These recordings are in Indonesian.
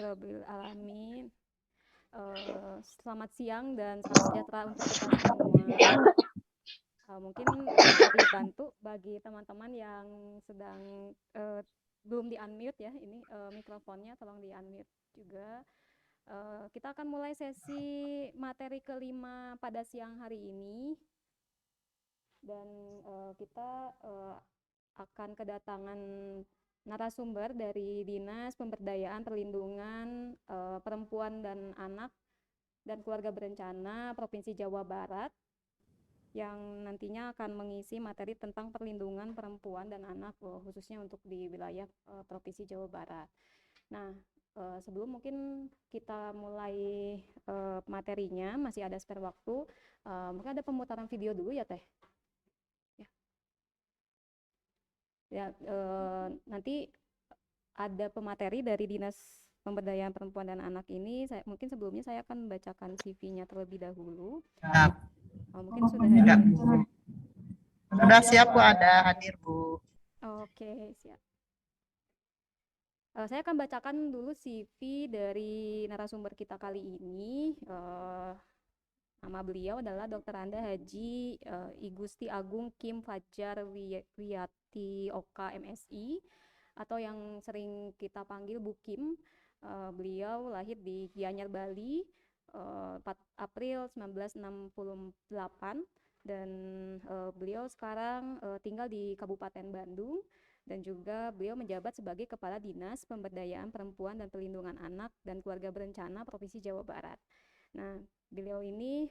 Alhamdulillahirabbil alamin. Selamat siang dan salam sejahtera untuk kita semua. Mungkin bisa dibantu bagi teman-teman yang sedang belum di-unmute ya, ini mikrofonnya tolong di-unmute juga. Kita akan mulai sesi materi kelima pada siang hari ini dan kita akan kedatangan narasumber dari Dinas Pemberdayaan Perlindungan Perempuan dan Anak dan Keluarga Berencana Provinsi Jawa Barat yang nantinya akan mengisi materi tentang perlindungan perempuan dan anak khususnya untuk di wilayah Provinsi Jawa Barat. Nah, sebelum mungkin kita mulai materinya, masih ada spare waktu, mungkin ada pemutaran video dulu ya Teh? Ya, nanti ada pemateri dari Dinas Pemberdayaan Perempuan dan Anak ini. Mungkin sebelumnya saya akan membacakan CV-nya terlebih dahulu. Mungkin sudah hadir. Sudah siap Bu, ada hadir Bu. Oke, siap. Saya akan bacakan dulu CV dari narasumber kita kali ini. Nama beliau adalah Dr. Anda Haji I Gusti Agung Kim Fajar Wiyati Oka MSI atau yang sering kita panggil Bu Kim. Beliau lahir di Gianyar, Bali 4 April 1968 dan beliau sekarang tinggal di Kabupaten Bandung dan juga beliau menjabat sebagai Kepala Dinas Pemberdayaan Perempuan dan Perlindungan Anak dan Keluarga Berencana Provinsi Jawa Barat. Nah, beliau ini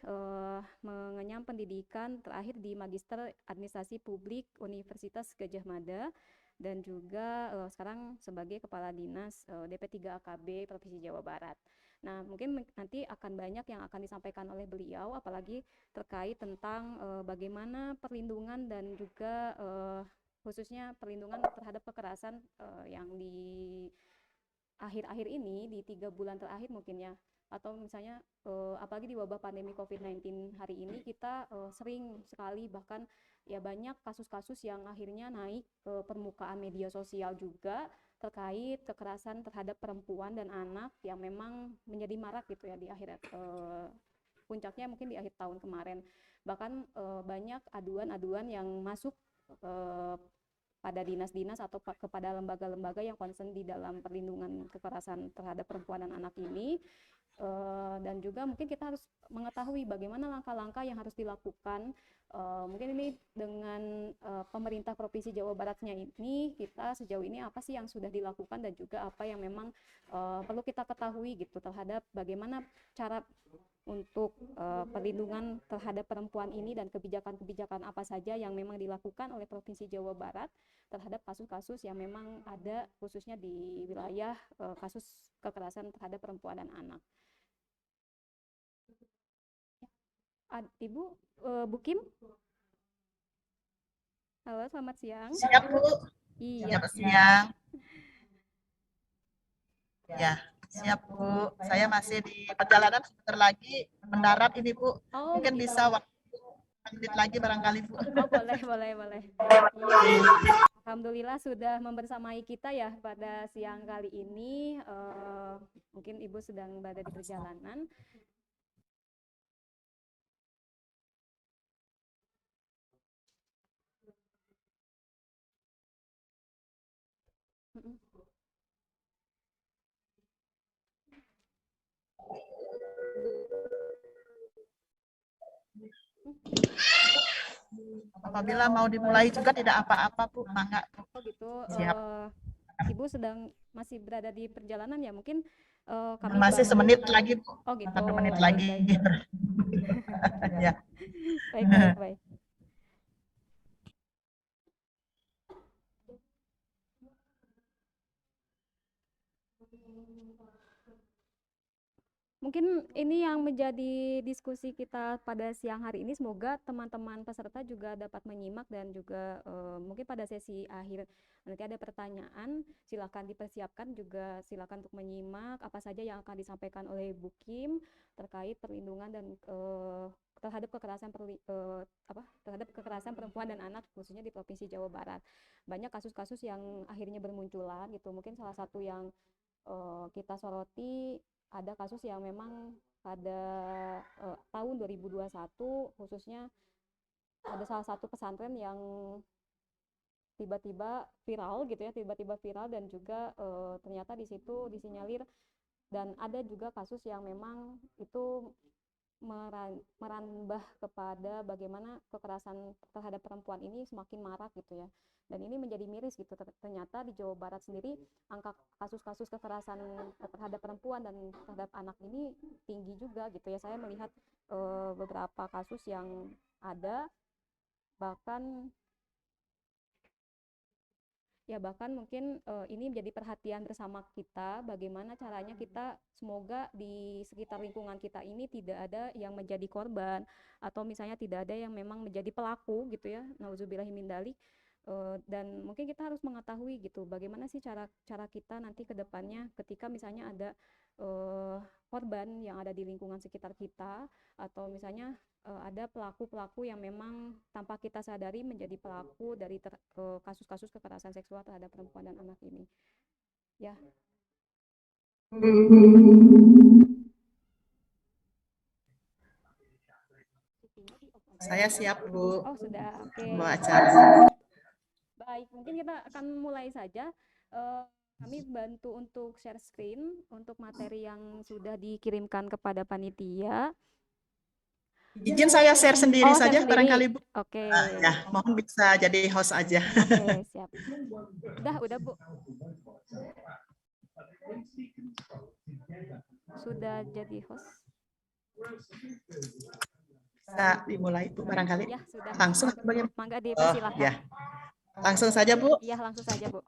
mengenyam pendidikan terakhir di Magister Administrasi Publik Universitas Gadjah Mada dan juga sekarang sebagai Kepala Dinas DP3 AKB Provinsi Jawa Barat. Nah, mungkin nanti akan banyak yang akan disampaikan oleh beliau, apalagi terkait tentang bagaimana perlindungan dan juga khususnya perlindungan terhadap kekerasan yang di akhir-akhir ini, di 3 bulan terakhir mungkin ya, atau misalnya apalagi di wabah pandemi COVID-19 hari ini kita sering sekali bahkan ya banyak kasus-kasus yang akhirnya naik ke permukaan media sosial juga terkait kekerasan terhadap perempuan dan anak yang memang menjadi marak gitu ya di akhir puncaknya mungkin di akhir tahun kemarin. Bahkan banyak aduan-aduan yang masuk pada dinas-dinas atau kepada lembaga-lembaga yang concern di dalam perlindungan kekerasan terhadap perempuan dan anak ini. Dan juga mungkin kita harus mengetahui bagaimana langkah-langkah yang harus dilakukan. Mungkin ini dengan pemerintah Provinsi Jawa Baratnya ini, kita sejauh ini apa sih yang sudah dilakukan dan juga apa yang memang perlu kita ketahui gitu terhadap bagaimana cara untuk perlindungan terhadap perempuan ini dan kebijakan-kebijakan apa saja yang memang dilakukan oleh Provinsi Jawa Barat terhadap kasus-kasus yang memang ada khususnya di wilayah kasus kekerasan terhadap perempuan dan anak. Ibu, Bu Kim? Halo, selamat siang. Siap Bu. Iya. Selamat siang. Ya, siap Bu. Saya masih di perjalanan, sebentar lagi mendarat ini Bu. Mungkin gitu. Bisa waktu menit lagi barangkali Bu. Boleh. Iya. Alhamdulillah sudah membersamai kita ya pada siang kali ini. Mungkin Ibu sedang berada di perjalanan. Apabila mau dimulai juga tidak apa-apa Bu, mangga Bu. Oh gitu. Siap. Ibu sedang masih berada di perjalanan ya, mungkin kami masih semenit lagi Bu. Oh gitu. 1 menit lagi. Ya. Baik. Mungkin ini yang menjadi diskusi kita pada siang hari ini. Semoga teman-teman peserta juga dapat menyimak dan juga mungkin pada sesi akhir nanti ada pertanyaan, silakan dipersiapkan juga, silakan untuk menyimak apa saja yang akan disampaikan oleh Bu Kim terkait perlindungan dan terhadap kekerasan perempuan dan anak khususnya di Provinsi Jawa Barat. Banyak kasus-kasus yang akhirnya bermunculan gitu. Mungkin salah satu yang kita soroti ada kasus yang memang pada tahun 2021 khususnya ada salah satu pesantren yang tiba-tiba viral gitu ya, tiba-tiba viral dan juga ternyata di situ disinyalir dan ada juga kasus yang memang itu merambah kepada bagaimana kekerasan terhadap perempuan ini semakin marak gitu ya. Dan ini menjadi miris gitu. Ternyata di Jawa Barat sendiri angka kasus-kasus kekerasan terhadap perempuan dan terhadap anak ini tinggi juga gitu ya. Saya melihat beberapa kasus yang ada bahkan mungkin ini menjadi perhatian bersama kita bagaimana caranya kita semoga di sekitar lingkungan kita ini tidak ada yang menjadi korban atau misalnya tidak ada yang memang menjadi pelaku gitu ya, nauzubillahi min dzalik. Dan mungkin kita harus mengetahui gitu bagaimana sih cara kita nanti ke depannya ketika misalnya ada korban yang ada di lingkungan sekitar kita atau misalnya ada pelaku-pelaku yang memang tanpa kita sadari menjadi pelaku dari kasus-kasus kekerasan seksual terhadap perempuan dan anak ini. Ya. Saya siap, Bu. Oh, sudah. Oke. Membawa acara. Baik, mungkin kita akan mulai saja. Kami bantu untuk share screen untuk materi yang sudah dikirimkan kepada panitia. Izin saya share sendiri saja sendiri. barangkali, Bu. Oke. Ya, mohon bisa jadi host aja. Oke, siap. Udah, Bu. Sudah jadi host. Bisa dimulai, Bu, barangkali. Ya, sudah. Langsung bagaimana? Mangga dipersilakan. Ya. Langsung saja, Bu. Iya, langsung saja, Bu.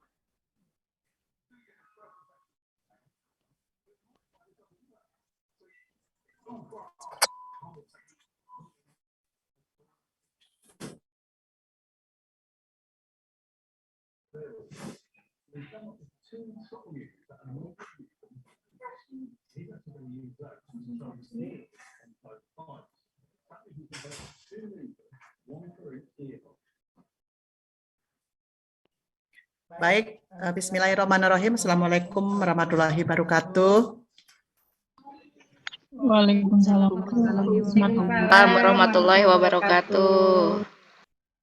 Baik, bismillahirrahmanirrahim. Assalamualaikum warahmatullahi wabarakatuh. Waalaikumsalam warahmatullahi wabarakatuh.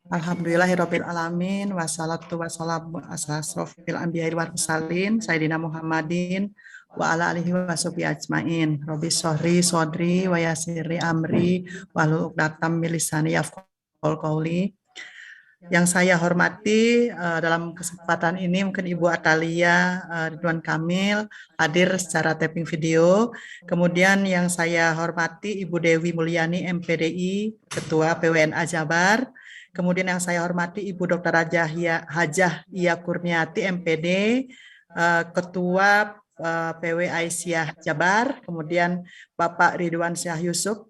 Alhamdulillahirabbil alamin wassalatu wassalamu ala asrofil anbiya'i wal mursalin sayyidina Muhammadin wa ala alihi washabihi ajmain. Rabbi shrahli sadri wa yassirli amri wahlul 'uqdatam min lisani yafqahu qawli. Yang saya hormati dalam kesempatan ini mungkin Ibu Atalia Ridwan Kamil hadir secara tapping video. Kemudian yang saya hormati Ibu Dewi Mulyani MPDI, Ketua PWNA Jabar. Kemudian yang saya hormati Ibu Dr. Hajah Iya Kurniati MPD, Ketua PW Aisyah Jabar. Kemudian Bapak Ridwan Syah Yusuf,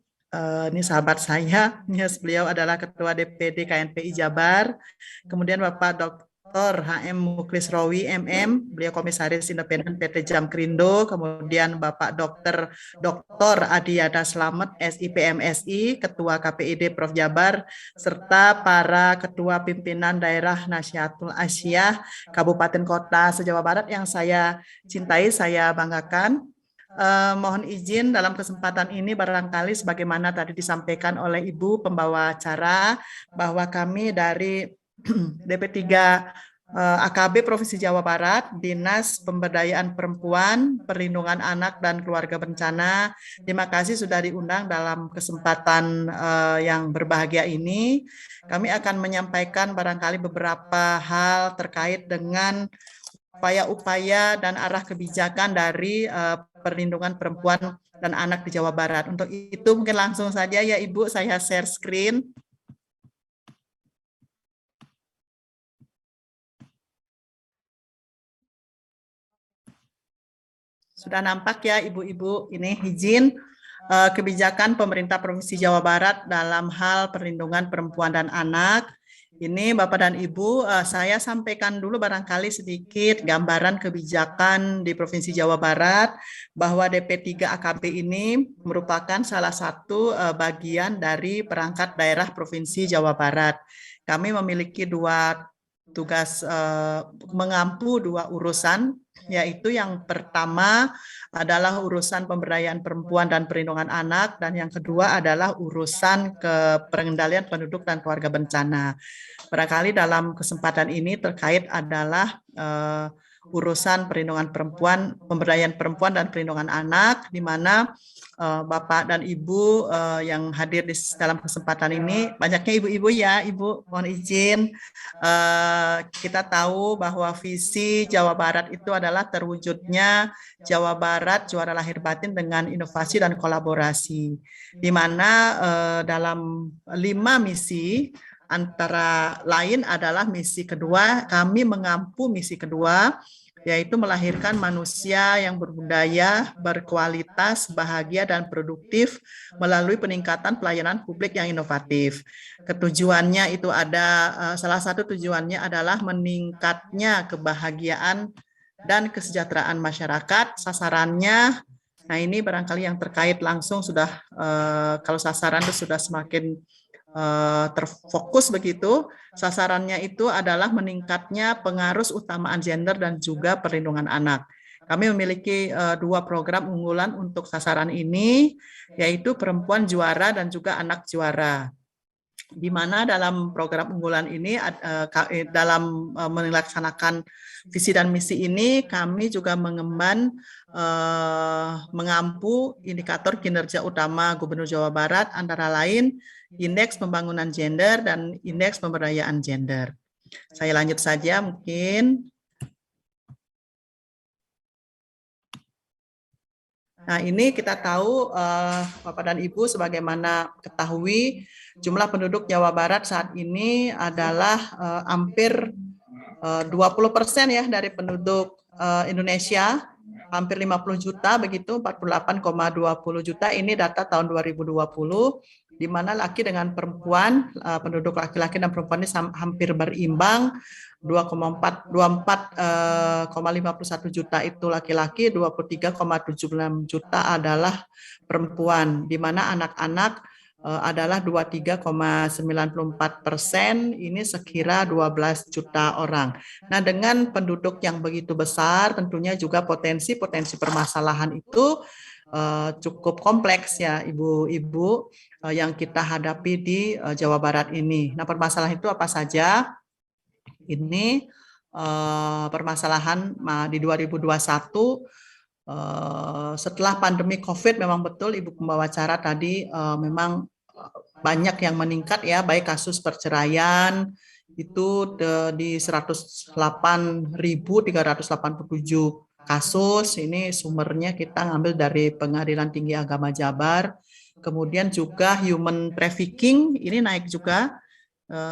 ini sahabat saya, beliau adalah Ketua DPD KNPI Jabar. Kemudian Bapak Dr. HM Muklis Rawi MM, beliau Komisaris Independen PT Jamkrindo. Kemudian Bapak Dr. Adiyada Slamet SIPMSI, Ketua KPID Prof Jabar, serta para Ketua Pimpinan Daerah Nasyatul Asyah Kabupaten Kota se-Jawa Barat yang saya cintai, saya banggakan. Mohon izin dalam kesempatan ini barangkali sebagaimana tadi disampaikan oleh Ibu pembawa acara bahwa kami dari DP3 AKB Provinsi Jawa Barat, Dinas Pemberdayaan Perempuan, Perlindungan Anak dan Keluarga Bencana. Terima kasih sudah diundang dalam kesempatan yang berbahagia ini. Kami akan menyampaikan barangkali beberapa hal terkait dengan upaya-upaya dan arah kebijakan dari perlindungan perempuan dan anak di Jawa Barat. Untuk itu mungkin langsung saja ya Ibu, saya share screen. Sudah nampak ya Ibu-Ibu, ini izin kebijakan pemerintah Provinsi Jawa Barat dalam hal perlindungan perempuan dan anak. Ini Bapak dan Ibu, saya sampaikan dulu barangkali sedikit gambaran kebijakan di Provinsi Jawa Barat bahwa DP3 AKB ini merupakan salah satu bagian dari perangkat daerah Provinsi Jawa Barat. Kami memiliki dua tugas mengampu dua urusan, yaitu yang pertama adalah urusan pemberdayaan perempuan dan perlindungan anak, dan yang kedua adalah urusan pengendalian penduduk dan keluarga bencana. Barangkali dalam kesempatan ini terkait adalah urusan perlindungan perempuan, pemberdayaan perempuan dan perlindungan anak, di mana Bapak dan Ibu yang hadir dalam kesempatan ini, banyaknya ibu-ibu ya, Ibu, mohon izin. Kita tahu bahwa visi Jawa Barat itu adalah terwujudnya Jawa Barat juara lahir batin dengan inovasi dan kolaborasi, di mana dalam 5 misi, antara lain adalah misi kedua, kami mengampu misi kedua, yaitu melahirkan manusia yang berbudaya, berkualitas, bahagia, dan produktif melalui peningkatan pelayanan publik yang inovatif. Ketujuannya itu salah satu tujuannya adalah meningkatnya kebahagiaan dan kesejahteraan masyarakat. Sasarannya, nah ini barangkali yang terkait langsung sudah, kalau sasaran itu sudah semakin terfokus begitu. Sasarannya itu adalah meningkatnya pengaruh utamaan gender dan juga perlindungan anak. Kami memiliki 2 program unggulan untuk sasaran ini, yaitu perempuan juara dan juga anak juara. Di mana dalam program unggulan ini, dalam melaksanakan visi dan misi ini, kami juga mengemban mengampu indikator kinerja utama Gubernur Jawa Barat, antara lain indeks pembangunan gender dan indeks pemberdayaan gender. Saya lanjut saja mungkin. Nah, ini kita tahu, Bapak dan Ibu, sebagaimana ketahui, jumlah penduduk Jawa Barat saat ini adalah hampir 20% ya dari penduduk Indonesia, hampir 50 juta begitu, 48,20 juta, ini data tahun 2020, di mana laki dengan perempuan, penduduk laki-laki dan perempuan ini hampir berimbang, 24,51 juta itu laki-laki, 23,76 juta adalah perempuan, di mana anak-anak adalah 23,94%, ini sekira 12 juta orang. Nah, dengan penduduk yang begitu besar, tentunya juga potensi permasalahan itu cukup kompleks ya, Ibu-ibu, yang kita hadapi di Jawa Barat ini. Nah, permasalahan itu apa saja? Ini permasalahan di 2021, setelah pandemi COVID, memang betul Ibu pembawa acara tadi, memang banyak yang meningkat ya, baik kasus perceraian itu di 108.387 kasus. Ini sumbernya kita ngambil dari Pengadilan Tinggi Agama Jabar. Kemudian juga human trafficking ini naik juga,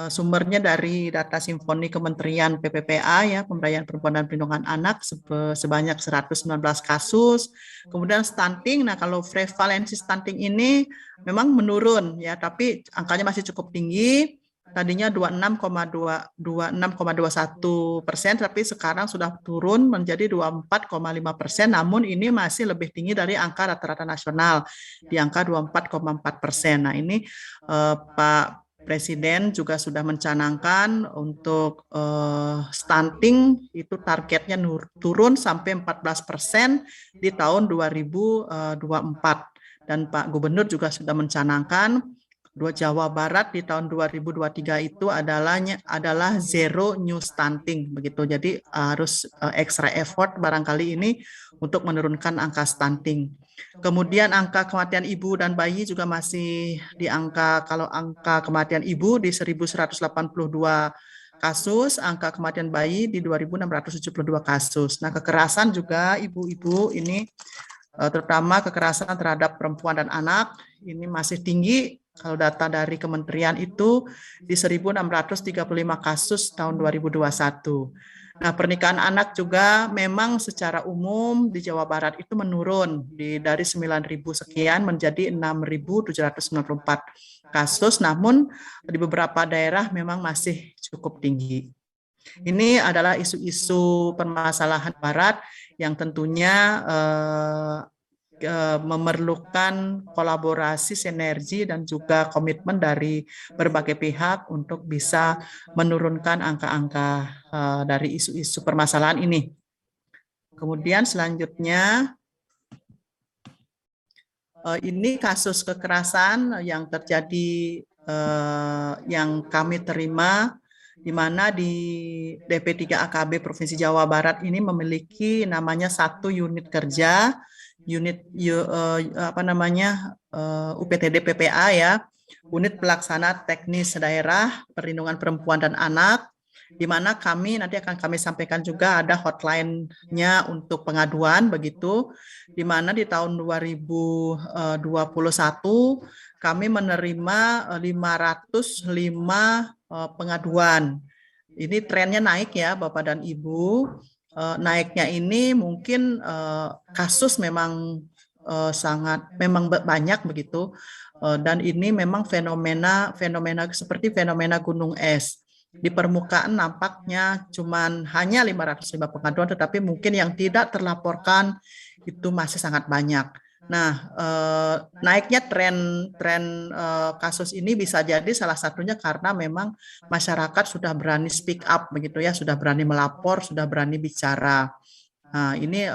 sumbernya dari data Simfoni Kementerian PPPA ya, Pemberdayaan Perempuan dan Perlindungan Anak, sebanyak 119 kasus. Kemudian stunting, nah kalau prevalensi stunting ini memang menurun ya, tapi angkanya masih cukup tinggi. Tadinya 26,21%, tapi sekarang sudah turun menjadi 24,5%, namun ini masih lebih tinggi dari angka rata-rata nasional di angka 24,4%. Nah, ini Pak Presiden juga sudah mencanangkan untuk stunting itu targetnya turun sampai 14% di tahun 2024. Dan Pak Gubernur juga sudah mencanangkan Jawa Barat di tahun 2023 itu adalah zero new stunting begitu. Jadi harus extra effort barangkali ini untuk menurunkan angka stunting. Kemudian angka kematian ibu dan bayi juga masih kalau angka kematian ibu di 1.182 kasus, angka kematian bayi di 2.672 kasus. Nah, kekerasan juga ibu-ibu ini, terutama kekerasan terhadap perempuan dan anak, ini masih tinggi. Kalau data dari kementerian itu di 1.635 kasus tahun 2021. Nah, pernikahan anak juga memang secara umum di Jawa Barat itu menurun dari 9.000 sekian menjadi 6.794 kasus, namun di beberapa daerah memang masih cukup tinggi. Ini adalah isu-isu permasalahan Barat yang tentunya memerlukan kolaborasi, sinergi, dan juga komitmen dari berbagai pihak untuk bisa menurunkan angka-angka dari isu-isu permasalahan ini. Kemudian selanjutnya, ini kasus kekerasan yang terjadi, yang kami terima, di mana di DP3 AKB Provinsi Jawa Barat ini memiliki namanya satu unit kerja, UPTD PPA ya, unit pelaksana teknis daerah perlindungan perempuan dan anak, di mana kami nanti akan kami sampaikan juga ada hotline-nya untuk pengaduan begitu, di mana di tahun 2021 kami menerima 505 pengaduan. Ini trennya naik ya Bapak dan Ibu. Naiknya ini mungkin kasus memang memang banyak begitu, dan ini memang fenomena seperti fenomena gunung es. Di permukaan nampaknya hanya 505 pengaduan, tetapi mungkin yang tidak terlaporkan itu masih sangat banyak. Nah, naiknya tren kasus ini bisa jadi salah satunya karena memang masyarakat sudah berani speak up begitu ya, sudah berani melapor, sudah berani bicara. Nah, ini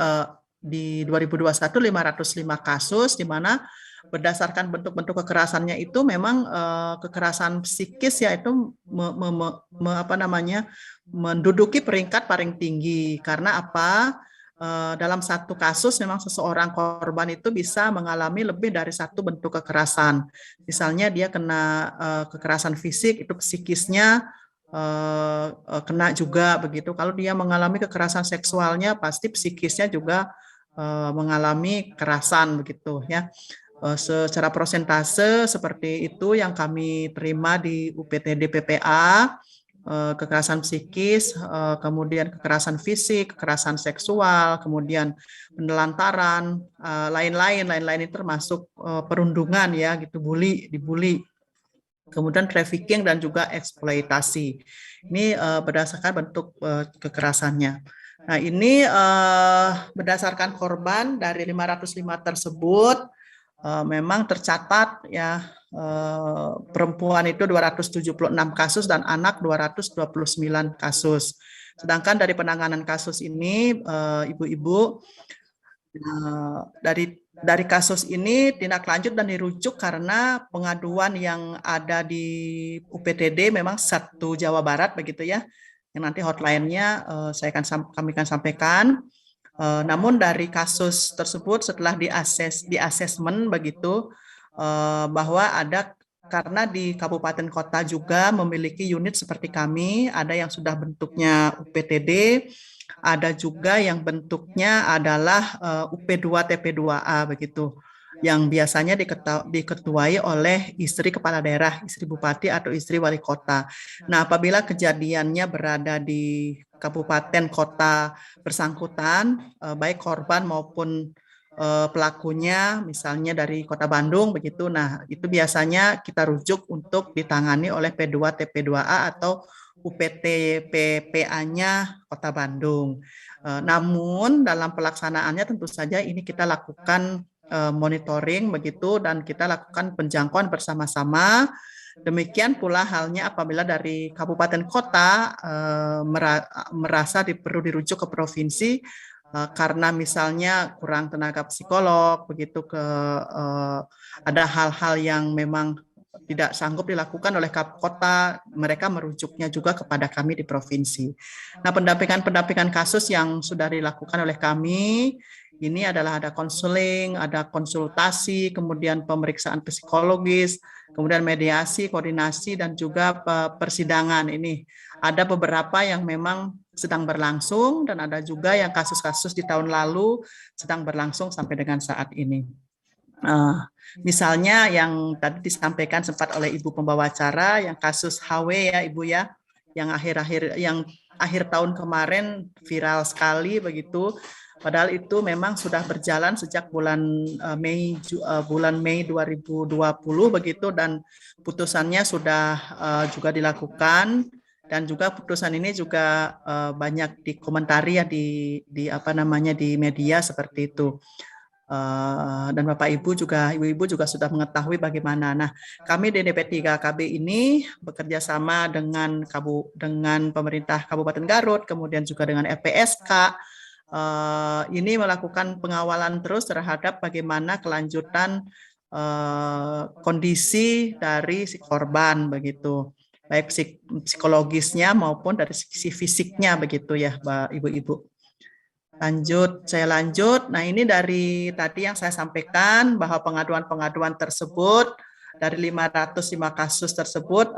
di 2021 505 kasus, di mana berdasarkan bentuk-bentuk kekerasannya itu memang kekerasan psikis ya itu menduduki peringkat paling tinggi. Karena apa? Dalam satu kasus memang seseorang korban itu bisa mengalami lebih dari satu bentuk kekerasan. Misalnya dia kena kekerasan fisik, itu psikisnya kena juga begitu. Kalau dia mengalami kekerasan seksualnya, pasti psikisnya juga mengalami kekerasan begitu ya. Secara persentase seperti itu yang kami terima di UPTD PPA. Kekerasan psikis, kemudian kekerasan fisik, kekerasan seksual, kemudian penelantaran, lain-lain itu termasuk perundungan ya gitu, dibully, kemudian trafficking dan juga eksploitasi. Ini berdasarkan bentuk kekerasannya. Nah, ini berdasarkan korban dari 505 tersebut memang tercatat ya perempuan itu 276 kasus dan anak 229 kasus. Sedangkan dari penanganan kasus ini, ibu-ibu, dari kasus ini tindak lanjut dan dirujuk karena pengaduan yang ada di UPTD memang satu Jawa Barat begitu ya. Yang nanti hotline-nya kami akan sampaikan. Namun dari kasus tersebut setelah di asesmen begitu, bahwa ada, karena di kabupaten kota juga memiliki unit seperti kami, ada yang sudah bentuknya UPTD, ada juga yang bentuknya adalah UP2 TP2A begitu, yang biasanya diketuai oleh istri kepala daerah, istri bupati atau istri wali kota. Nah, apabila kejadiannya berada di kabupaten kota bersangkutan, baik korban maupun pelakunya misalnya dari Kota Bandung begitu. Nah, itu biasanya kita rujuk untuk ditangani oleh P2 TP2A atau UPT PPA-nya Kota Bandung. Namun dalam pelaksanaannya tentu saja ini kita lakukan monitoring begitu, dan kita lakukan penjangkauan bersama-sama. Demikian pula halnya apabila dari kabupaten kota merasa perlu dirujuk ke provinsi karena misalnya kurang tenaga psikolog begitu, ada hal-hal yang memang tidak sanggup dilakukan oleh kota, mereka merujuknya juga kepada kami di provinsi. Nah, pendampingan kasus yang sudah dilakukan oleh kami ini adalah ada konseling, ada konsultasi, kemudian pemeriksaan psikologis, kemudian mediasi, koordinasi, dan juga persidangan. Ini ada beberapa yang memang sedang berlangsung, dan ada juga yang kasus-kasus di tahun lalu sedang berlangsung sampai dengan saat ini. Misalnya yang tadi disampaikan sempat oleh Ibu pembawa acara, yang kasus HW ya Ibu ya, yang akhir tahun kemarin viral sekali begitu. Padahal itu memang sudah berjalan sejak bulan Mei 2020 begitu, dan putusannya sudah juga dilakukan, dan juga putusan ini juga banyak dikomentari ya di media seperti itu. Dan Bapak Ibu juga, Ibu-Ibu juga sudah mengetahui bagaimana. Nah, kami di DP3KB ini bekerja sama dengan pemerintah Kabupaten Garut, kemudian juga dengan LPSK, ini melakukan pengawalan terus terhadap bagaimana kelanjutan kondisi dari si korban begitu, baik psikologisnya maupun dari sisi fisiknya begitu ya, Ibu-Ibu. Saya lanjut. Nah, ini dari tadi yang saya sampaikan bahwa pengaduan-pengaduan tersebut dari 505 kasus tersebut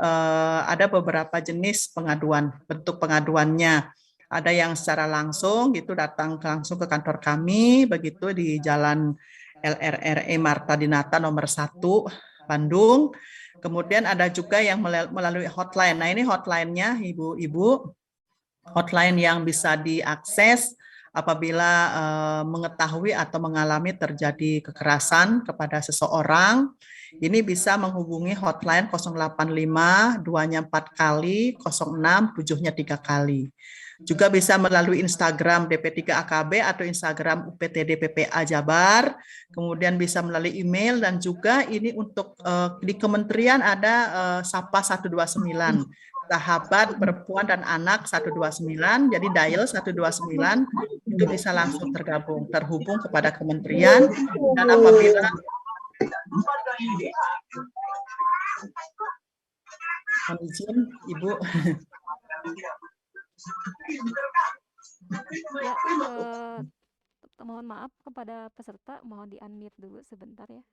ada beberapa jenis pengaduan, bentuk pengaduannya. Ada yang secara langsung gitu datang langsung ke kantor kami begitu di Jalan LRRE Marta Dinata nomor 1 Bandung. Kemudian ada juga yang melalui hotline. Nah, ini hotline-nya Ibu-ibu. Hotline yang bisa diakses apabila mengetahui atau mengalami terjadi kekerasan kepada seseorang. Ini bisa menghubungi hotline 085 2-nya 4 kali, 06 7-nya 3 kali. Juga bisa melalui Instagram DP3AKB atau Instagram UPTD PPA Jabar. Kemudian bisa melalui email dan juga ini untuk di kementerian ada Sapa 129. Sahabat Perempuan dan Anak 129, jadi dial 129 itu bisa langsung terhubung kepada kementerian, dan apabila izin Ibu. Ya, mohon maaf kepada peserta, mohon di-unmute dulu sebentar ya.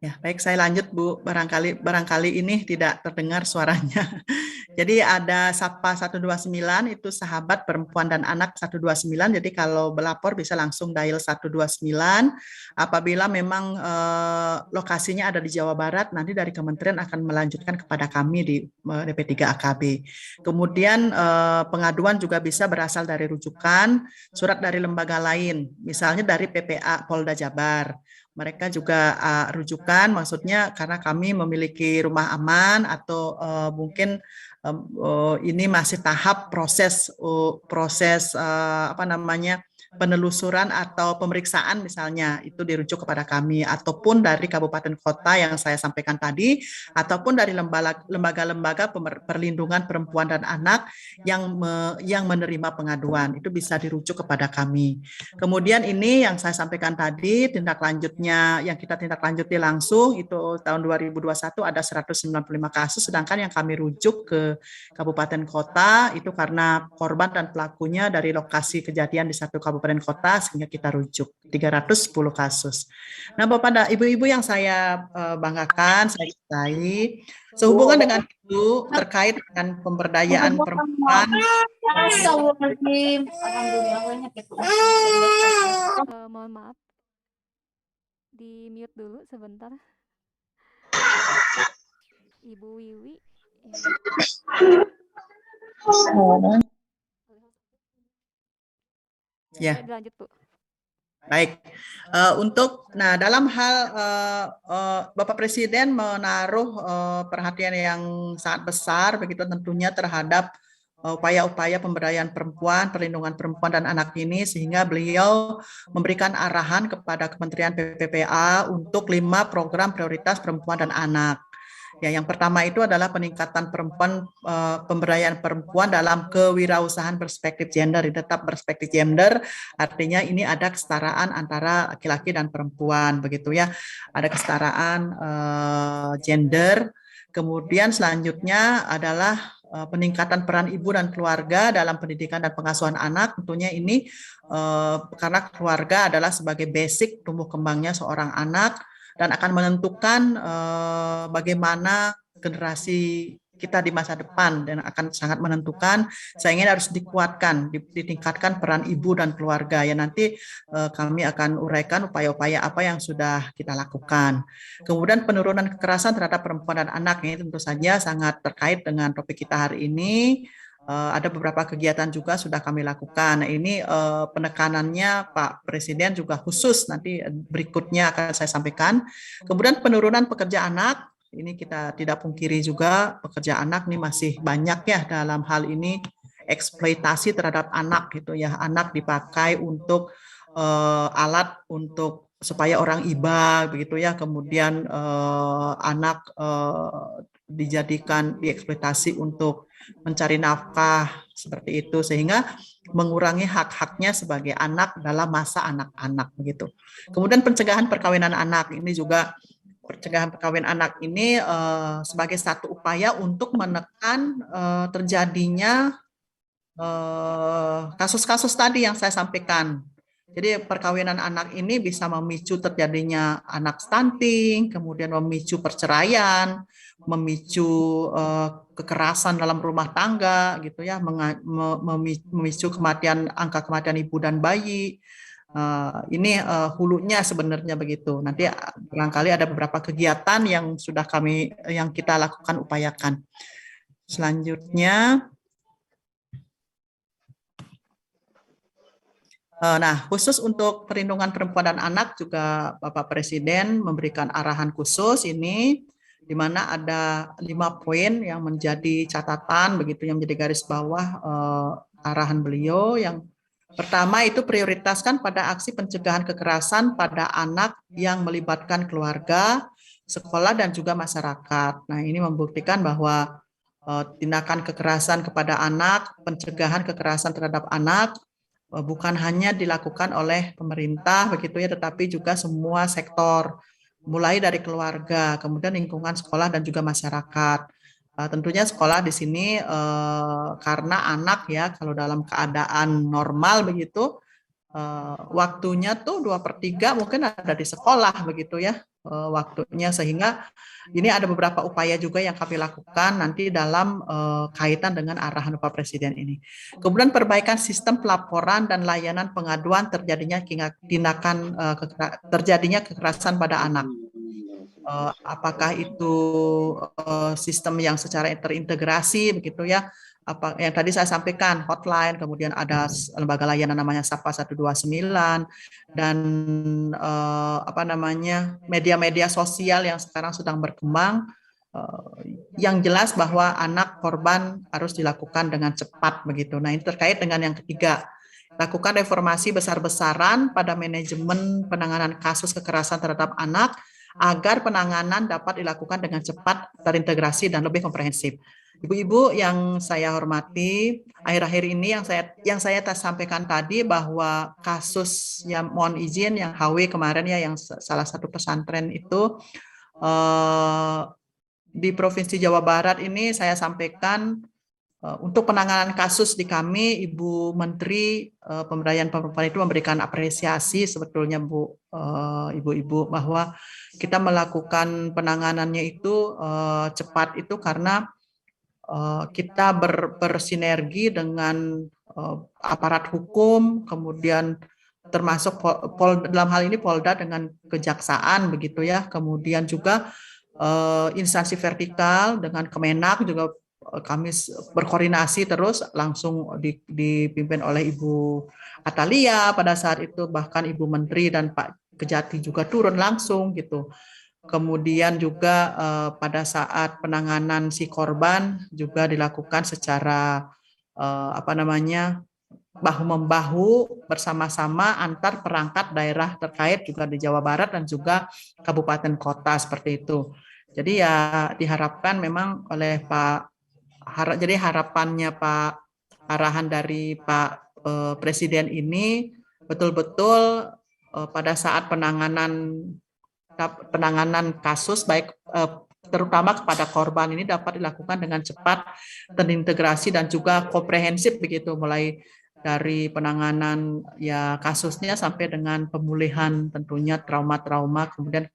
Ya, baik, saya lanjut Bu. Barangkali ini tidak terdengar suaranya. Jadi ada Sapa 129 itu Sahabat Perempuan dan Anak 129. Jadi kalau melapor bisa langsung dial 129. Apabila memang lokasinya ada di Jawa Barat, nanti dari kementerian akan melanjutkan kepada kami di DP3AKB. Kemudian pengaduan juga bisa berasal dari rujukan surat dari lembaga lain, misalnya dari PPA Polda Jabar. Mereka juga rujukan, maksudnya karena kami memiliki rumah aman atau mungkin ini masih tahap proses penelusuran atau pemeriksaan misalnya, itu dirujuk kepada kami, ataupun dari kabupaten kota yang saya sampaikan tadi, ataupun dari lembaga-lembaga perlindungan perempuan dan anak yang menerima pengaduan, itu bisa dirujuk kepada kami. Kemudian ini yang saya sampaikan tadi, tindak lanjutnya yang kita tindak lanjuti langsung itu tahun 2021 ada 195 kasus, sedangkan yang kami rujuk ke kabupaten kota itu karena korban dan pelakunya dari lokasi kejadian di satu kabupaten kota, sehingga kita rujuk 310 kasus. Nah, Bapak dan Ibu-ibu yang saya banggakan, saya cintai, sehubungan dengan itu terkait dengan pemberdayaan perempuan. Mohon maaf, di mute dulu sebentar. Ibu Wiwi. Ya. Lanjut Bu. Baik, dalam hal Bapak Presiden menaruh perhatian yang sangat besar begitu tentunya terhadap upaya-upaya pemberdayaan perempuan, perlindungan perempuan dan anak ini, sehingga beliau memberikan arahan kepada Kementerian PPPA untuk 5 program prioritas perempuan dan anak. Ya, yang pertama itu adalah peningkatan pemberdayaan perempuan dalam kewirausahaan berspektif gender. Tetap berspektif gender, artinya ini ada kesetaraan antara laki-laki dan perempuan, begitu ya. Ada kesetaraan gender. Kemudian selanjutnya adalah peningkatan peran ibu dan keluarga dalam pendidikan dan pengasuhan anak. Tentunya ini karena keluarga adalah sebagai basic tumbuh kembangnya seorang anak, dan akan menentukan bagaimana generasi kita di masa depan, dan akan sangat menentukan. Saya ingin harus dikuatkan, ditingkatkan peran ibu dan keluarga. Ya, nanti kami akan uraikan upaya-upaya apa yang sudah kita lakukan. Kemudian penurunan kekerasan terhadap perempuan dan anak, ini tentu saja sangat terkait dengan topik kita hari ini. Ada beberapa kegiatan juga sudah kami lakukan. Nah, ini penekanannya Pak Presiden juga khusus, nanti berikutnya akan saya sampaikan. Kemudian penurunan pekerja anak, ini kita tidak pungkiri juga pekerja anak ini masih banyak ya dalam hal ini eksploitasi terhadap anak gitu ya. Anak dipakai untuk alat untuk supaya orang iba begitu ya, kemudian anak dijadikan dieksploitasi untuk mencari nafkah seperti itu, sehingga mengurangi hak-haknya sebagai anak dalam masa anak-anak begitu. Kemudian pencegahan perkawinan anak ini juga, pencegahan perkawinan anak ini sebagai satu upaya untuk menekan terjadinya kasus-kasus tadi yang saya sampaikan. Jadi perkawinan anak ini bisa memicu terjadinya anak stunting, kemudian memicu perceraian, memicu kekerasan dalam rumah tangga gitu ya, memicu kematian, angka kematian ibu dan bayi. Ini hulunya sebenarnya begitu. Nanti barangkali ada beberapa kegiatan yang sudah yang kita lakukan, upayakan. Selanjutnya, nah, khusus untuk perlindungan perempuan dan anak juga Bapak Presiden memberikan arahan khusus ini, di mana ada 5 poin yang menjadi catatan, begitu, yang menjadi garis bawah arahan beliau. Yang pertama itu prioritaskan pada aksi pencegahan kekerasan pada anak yang melibatkan keluarga, sekolah, dan juga masyarakat. Nah, ini membuktikan bahwa tindakan kekerasan kepada anak, pencegahan kekerasan terhadap anak, bukan hanya dilakukan oleh pemerintah begitu ya, tetapi juga semua sektor, mulai dari keluarga, kemudian lingkungan sekolah dan juga masyarakat. Tentunya sekolah di sini karena anak ya, kalau dalam keadaan normal begitu, waktunya tuh 2/3 mungkin ada di sekolah begitu ya, waktunya, sehingga ini ada beberapa upaya juga yang kami lakukan nanti dalam kaitan dengan arahan Bapak Presiden ini. Kemudian perbaikan sistem pelaporan dan layanan pengaduan terjadinya tindakan terjadinya kekerasan pada anak. Apakah itu sistem yang secara terintegrasi begitu ya, apa yang tadi saya sampaikan, hotline, kemudian ada lembaga layanan namanya Sapa 129, dan apa namanya, media-media sosial yang sekarang sedang berkembang, yang jelas bahwa anak korban harus dilakukan dengan cepat begitu. Nah, ini terkait dengan yang ketiga, lakukan reformasi besar-besaran pada manajemen penanganan kasus kekerasan terhadap anak agar penanganan dapat dilakukan dengan cepat, terintegrasi, dan lebih komprehensif. Ibu-ibu yang saya hormati, akhir-akhir ini yang saya sampaikan tadi bahwa kasus yang mohon izin yang HW kemarin ya, yang salah satu pesantren itu di Provinsi Jawa Barat ini, saya sampaikan untuk penanganan kasus di kami, Ibu Menteri Pemberdayaan Perempuan itu memberikan apresiasi sebetulnya Bu, ibu-ibu, bahwa kita melakukan penanganannya itu cepat itu karena kita bersinergi dengan aparat hukum, kemudian termasuk dalam hal ini Polda dengan kejaksaan begitu ya, kemudian juga instansi vertikal dengan Kemenak juga kami berkoordinasi terus, langsung dipimpin oleh Ibu Atalia pada saat itu, bahkan Ibu Menteri dan Pak Kejati juga turun langsung gitu. Kemudian juga pada saat penanganan si korban juga dilakukan secara apa namanya, bahu-membahu bersama-sama antar perangkat daerah terkait juga di Jawa Barat dan juga kabupaten kota seperti itu. Jadi ya diharapkan memang oleh jadi harapannya Pak, arahan dari Pak Presiden ini betul-betul pada saat penanganan kasus baik terutama kepada korban ini dapat dilakukan dengan cepat, terintegrasi, dan juga komprehensif begitu, mulai dari penanganan ya kasusnya sampai dengan pemulihan tentunya trauma-trauma, kemudian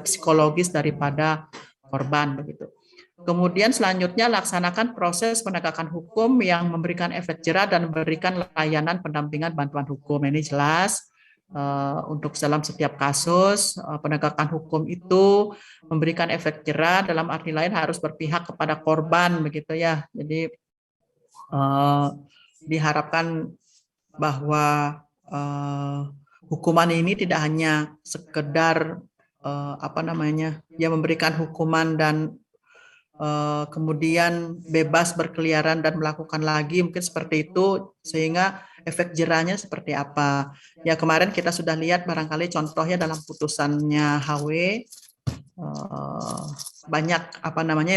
psikologis daripada korban begitu. Kemudian selanjutnya laksanakan proses penegakan hukum yang memberikan efek jera dan memberikan layanan pendampingan bantuan hukum. Ini jelas untuk dalam setiap kasus penegakan hukum itu memberikan efek jera, dalam arti lain harus berpihak kepada korban begitu ya. Jadi diharapkan bahwa hukuman ini tidak hanya sekedar apa namanya ya, memberikan hukuman dan kemudian bebas berkeliaran dan melakukan lagi, mungkin seperti itu, sehingga efek jerahnya seperti apa. Ya kemarin kita sudah lihat barangkali contohnya dalam putusannya HW, banyak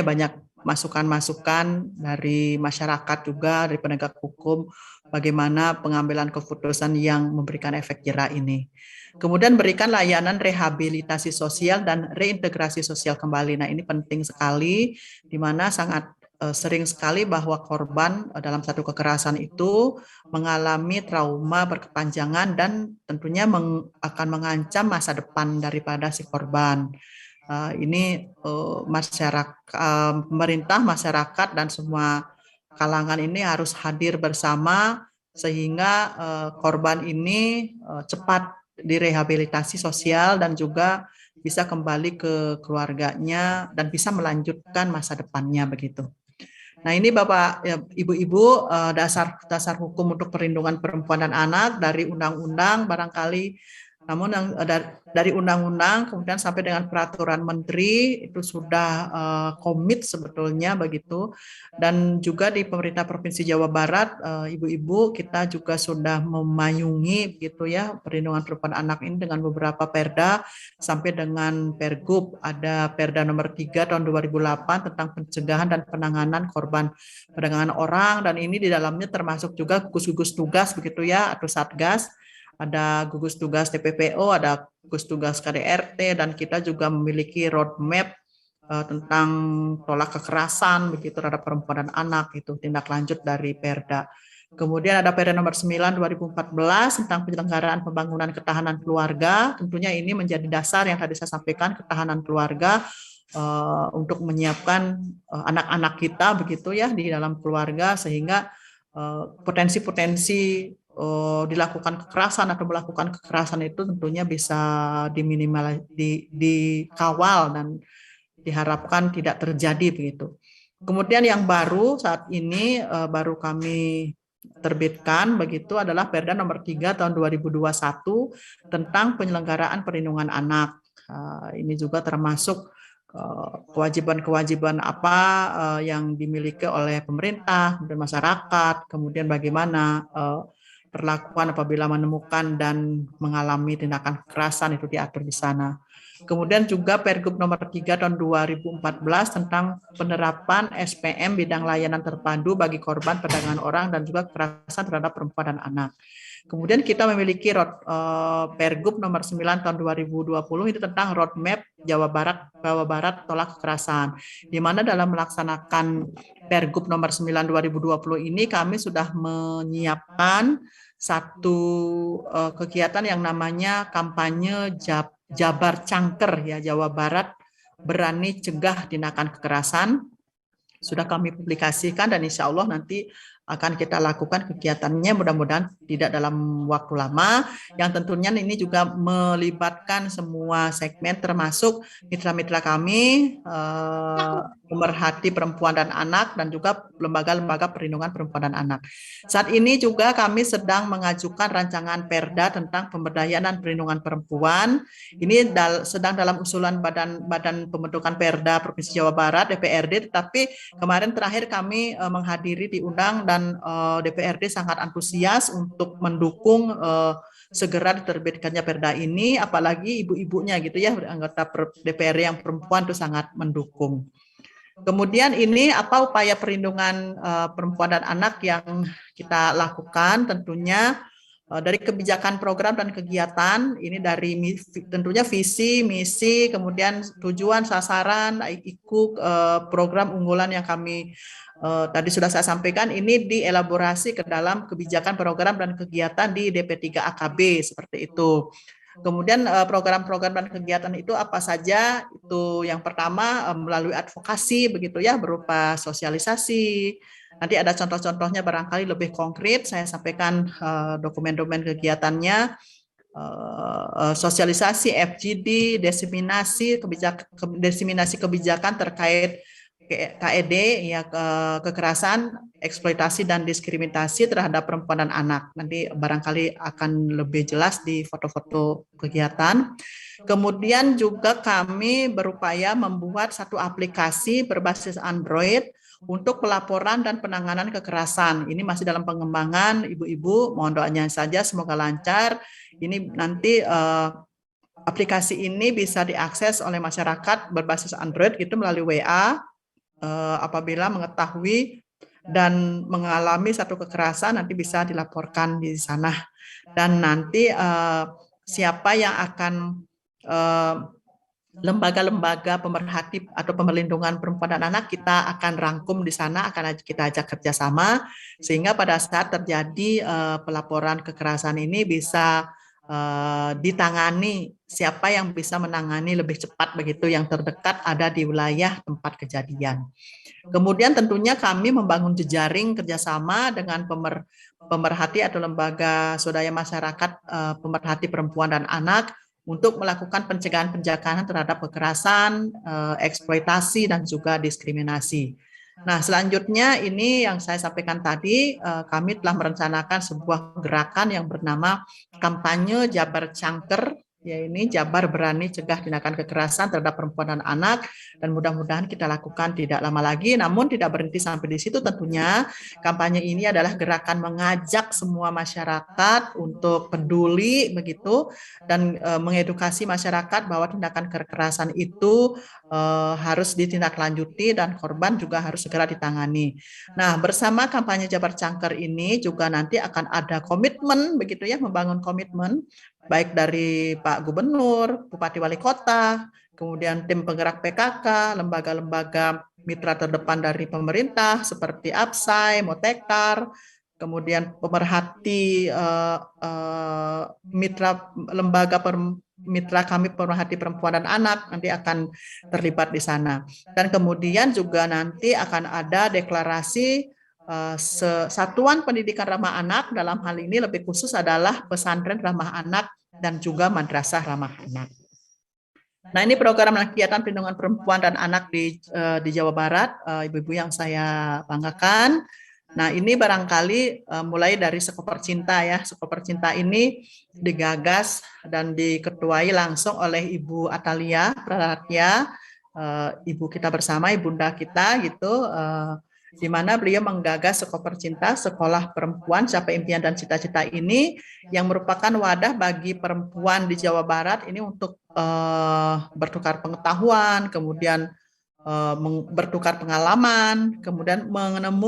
banyak masukan-masukan dari masyarakat juga, dari penegak hukum, bagaimana pengambilan keputusan yang memberikan efek jerah ini. Kemudian berikan layanan rehabilitasi sosial dan reintegrasi sosial kembali. Nah ini penting sekali, di mana sangat sering sekali bahwa korban dalam satu kekerasan itu mengalami trauma berkepanjangan dan tentunya akan mengancam masa depan daripada si korban. Ini pemerintah, masyarakat, dan semua kalangan ini harus hadir bersama sehingga korban ini cepat direhabilitasi sosial dan juga bisa kembali ke keluarganya dan bisa melanjutkan masa depannya begitu. Nah ini Bapak, Ibu-Ibu, dasar hukum untuk perlindungan perempuan dan anak dari undang-undang barangkali, namun yang dari undang-undang kemudian sampai dengan peraturan menteri itu sudah komit sebetulnya begitu. Dan juga di pemerintah Provinsi Jawa Barat, Ibu-Ibu, kita juga sudah memayungi gitu ya perlindungan perempuan anak ini dengan beberapa perda sampai dengan Pergub. Ada Perda nomor 3 tahun 2008 tentang pencegahan dan penanganan korban perdagangan orang, dan ini di dalamnya termasuk juga gugus-gugus tugas begitu ya, atau Satgas. Ada gugus tugas TPPO, ada gugus tugas KDRT, dan kita juga memiliki roadmap tentang tolak kekerasan begitu terhadap perempuan dan anak, itu tindak lanjut dari Perda. Kemudian ada Perda nomor 9 2014 tentang penyelenggaraan pembangunan ketahanan keluarga. Tentunya ini menjadi dasar yang tadi saya sampaikan, ketahanan keluarga untuk menyiapkan anak-anak kita begitu ya di dalam keluarga, sehingga potensi-potensi dilakukan kekerasan atau melakukan kekerasan itu tentunya bisa dikawal dan diharapkan tidak terjadi begitu. Kemudian yang baru saat ini baru kami terbitkan begitu adalah Perda nomor 3 tahun 2021 tentang penyelenggaraan perlindungan anak. Ini juga termasuk kewajiban-kewajiban apa yang dimiliki oleh pemerintah dan masyarakat, kemudian bagaimana perlakuan apabila menemukan dan mengalami tindakan kekerasan itu diatur di sana. Kemudian juga Pergub nomor 3 tahun 2014 tentang penerapan SPM bidang layanan terpadu bagi korban perdagangan orang dan juga kekerasan terhadap perempuan dan anak. Kemudian kita memiliki Pergub nomor 9 tahun 2020 itu tentang roadmap Jawa Barat tolak kekerasan. Di mana dalam melaksanakan Pergub nomor 9 2020 ini kami sudah menyiapkan satu kegiatan yang namanya kampanye Jabar Cangker ya, Jawa Barat berani cegah tindakan kekerasan. Sudah kami publikasikan dan insya Allah nanti akan kita lakukan kegiatannya, mudah-mudahan tidak dalam waktu lama, yang tentunya ini juga melibatkan semua segmen termasuk mitra-mitra kami, pemerhati perempuan dan anak, dan juga lembaga-lembaga perlindungan perempuan dan anak. Saat ini juga kami sedang mengajukan rancangan Perda tentang pemberdayaan dan perlindungan perempuan. Ini sedang dalam usulan Badan Pembentukan Perda Provinsi Jawa Barat, DPRD, tetapi kemarin terakhir kami menghadiri diundang dan DPRD sangat antusias untuk mendukung segera diterbitkannya Perda ini, apalagi ibu-ibunya gitu ya, anggota DPRD yang perempuan itu sangat mendukung. Kemudian ini apa upaya perlindungan perempuan dan anak yang kita lakukan, tentunya dari kebijakan program dan kegiatan, ini dari tentunya visi, misi, kemudian tujuan, sasaran, IKUK, program unggulan yang kami tadi sudah saya sampaikan, ini dielaborasi ke dalam kebijakan program dan kegiatan di DP3AKB seperti itu. Kemudian program-program dan kegiatan itu apa saja? Itu yang pertama melalui advokasi begitu ya, berupa sosialisasi. Nanti ada contoh-contohnya barangkali lebih konkret, saya sampaikan dokumen-dokumen kegiatannya, sosialisasi FGD, diseminasi kebijakan terkait KED ya, kekerasan, eksploitasi dan diskriminasi terhadap perempuan dan anak. Nanti barangkali akan lebih jelas di foto-foto kegiatan. Kemudian juga kami berupaya membuat satu aplikasi berbasis Android untuk pelaporan dan penanganan kekerasan. Ini masih dalam pengembangan, ibu-ibu, mohon doanya saja semoga lancar. Ini nanti aplikasi ini bisa diakses oleh masyarakat berbasis Android gitu melalui WA. Apabila mengetahui dan mengalami satu kekerasan nanti bisa dilaporkan di sana. Dan nanti siapa yang akan lembaga-lembaga pemerhati atau pemerlindungan perempuan dan anak kita akan rangkum di sana, akan kita ajak kerjasama sehingga pada saat terjadi pelaporan kekerasan ini bisa ditangani, siapa yang bisa menangani lebih cepat begitu, yang terdekat ada di wilayah tempat kejadian. Kemudian tentunya kami membangun jejaring kerjasama dengan pemerhati atau lembaga swadaya masyarakat pemerhati perempuan dan anak untuk melakukan pencegahan terhadap kekerasan, eksploitasi, dan juga diskriminasi. Nah, selanjutnya ini yang saya sampaikan tadi, kami telah merencanakan sebuah gerakan yang bernama kampanye Jabar Cangker, ya ini Jabar Berani Cegah Tindakan Kekerasan Terhadap Perempuan dan Anak, dan mudah-mudahan kita lakukan tidak lama lagi, namun tidak berhenti sampai di situ tentunya. Kampanye ini adalah gerakan mengajak semua masyarakat untuk peduli begitu, dan mengedukasi masyarakat bahwa tindakan kekerasan itu harus ditindaklanjuti dan korban juga harus segera ditangani. Nah, bersama kampanye Jabar Cangker ini juga nanti akan ada komitmen begitu ya, membangun komitmen baik dari Pak Gubernur, Bupati Wali Kota, kemudian tim penggerak PKK, lembaga-lembaga mitra terdepan dari pemerintah seperti APSAI, Motekar, kemudian pemerhati mitra lembaga mitra kami pemerhati perempuan dan anak nanti akan terlibat di sana. Dan kemudian juga nanti akan ada deklarasi Satuan Pendidikan Ramah Anak, dalam hal ini lebih khusus adalah pesantren ramah anak dan juga madrasah ramah anak. Nah, ini program kegiatan perlindungan perempuan dan anak di Jawa Barat, ibu-ibu yang saya banggakan. Nah, ini barangkali mulai dari Sekoper Cinta ya. Sekoper Cinta ini digagas dan diketuai langsung oleh Ibu Atalia Praratya, ibu kita bersama, ibunda kita gitu, di mana beliau menggagas Sekoper Cinta, Sekolah Perempuan Capai Impian dan Cita-Cita ini, yang merupakan wadah bagi perempuan di Jawa Barat ini untuk bertukar pengetahuan, kemudian bertukar pengalaman, kemudian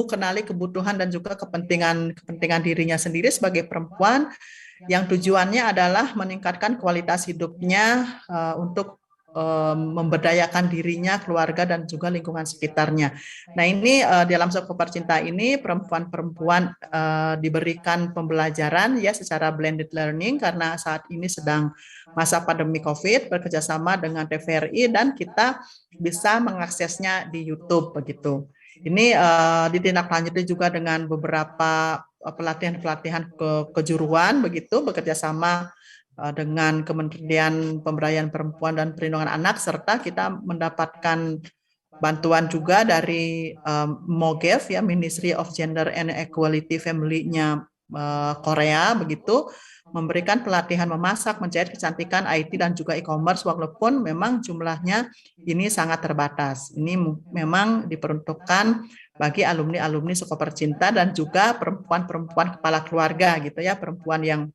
kenali kebutuhan dan juga kepentingan dirinya sendiri sebagai perempuan, yang tujuannya adalah meningkatkan kualitas hidupnya untuk memberdayakan dirinya, keluarga, dan juga lingkungan sekitarnya. Nah, ini dalam Sekoper Cinta ini perempuan-perempuan diberikan pembelajaran ya secara blended learning karena saat ini sedang masa pandemi COVID, bekerjasama dengan TVRI dan kita bisa mengaksesnya di YouTube begitu. Ini ditindaklanjuti juga dengan beberapa pelatihan-pelatihan kejuruan begitu, bekerjasama dengan Kementerian Pemberdayaan Perempuan dan Perlindungan Anak, serta kita mendapatkan bantuan juga dari MOGEF ya, Ministry of Gender and Equality Family-nya Korea begitu, memberikan pelatihan memasak, menjahit, kecantikan, IT dan juga e-commerce, walaupun memang jumlahnya ini sangat terbatas. Ini memang diperuntukkan bagi alumni-alumni Sekoper Cinta dan juga perempuan-perempuan kepala keluarga gitu ya, perempuan yang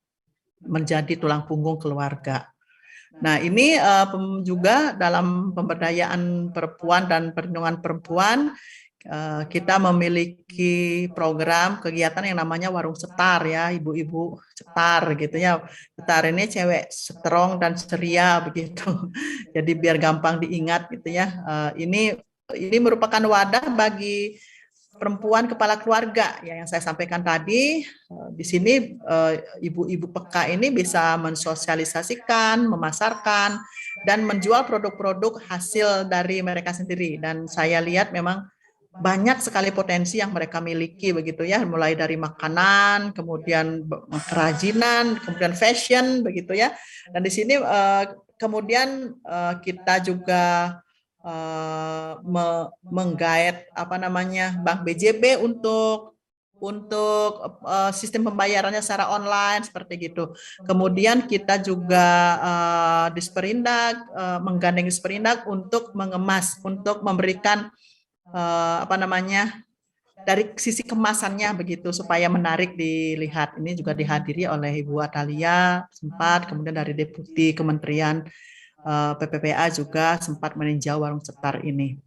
menjadi tulang punggung keluarga. Nah, ini juga dalam pemberdayaan perempuan dan perlindungan perempuan, kita memiliki program kegiatan yang namanya Warung Setar ya, ibu-ibu setar gitu ya. Setar ini cewek strong dan ceria begitu. Jadi biar gampang diingat gitu ya. Ini merupakan wadah bagi perempuan kepala keluarga ya, yang saya sampaikan tadi. Di sini ibu-ibu peka ini bisa mensosialisasikan, memasarkan, dan menjual produk-produk hasil dari mereka sendiri. Dan saya lihat memang banyak sekali potensi yang mereka miliki begitu ya, mulai dari makanan, kemudian kerajinan, kemudian fashion begitu ya. Dan di sini kemudian kita juga menggait Bank BJB untuk sistem pembayarannya secara online seperti gitu. Kemudian kita juga menggandeng Disperindak untuk mengemas, untuk memberikan dari sisi kemasannya begitu supaya menarik dilihat. Ini juga dihadiri oleh Ibu Atalia sempat, kemudian dari Deputi Kementerian PPPA juga sempat meninjau warung cetar ini.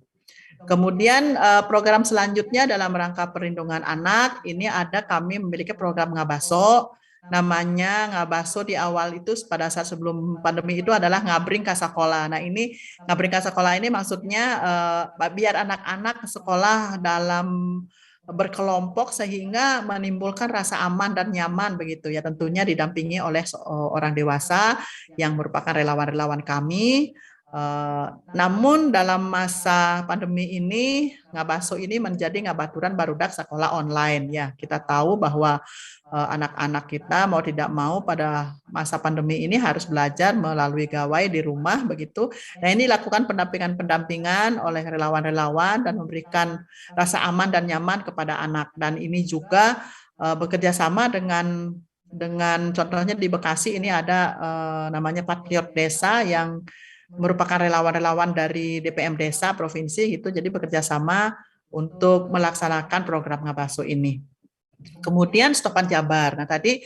Kemudian program selanjutnya dalam rangka perlindungan anak, ini kami memiliki program Ngabaso, namanya Ngabaso di awal itu pada saat sebelum pandemi itu adalah Ngabring ka Sakola. Nah ini Ngabring ka Sakola ini maksudnya biar anak-anak ke sekolah dalam berkelompok sehingga menimbulkan rasa aman dan nyaman begitu ya, tentunya didampingi oleh orang dewasa yang merupakan relawan-relawan kami. Namun dalam masa pandemi ini Ngabaso ini menjadi ngabaturan barudak sekolah online ya. Kita tahu bahwa anak-anak kita mau tidak mau pada masa pandemi ini harus belajar melalui gawai di rumah begitu. Nah ini lakukan pendampingan oleh relawan-relawan dan memberikan rasa aman dan nyaman kepada anak. Dan ini juga bekerja sama dengan contohnya di Bekasi ini ada namanya Patriot Desa yang merupakan relawan-relawan dari DPM Desa Provinsi gitu, jadi bekerja sama untuk melaksanakan program Ngabaso ini. Kemudian Stopan Jabar. Nah tadi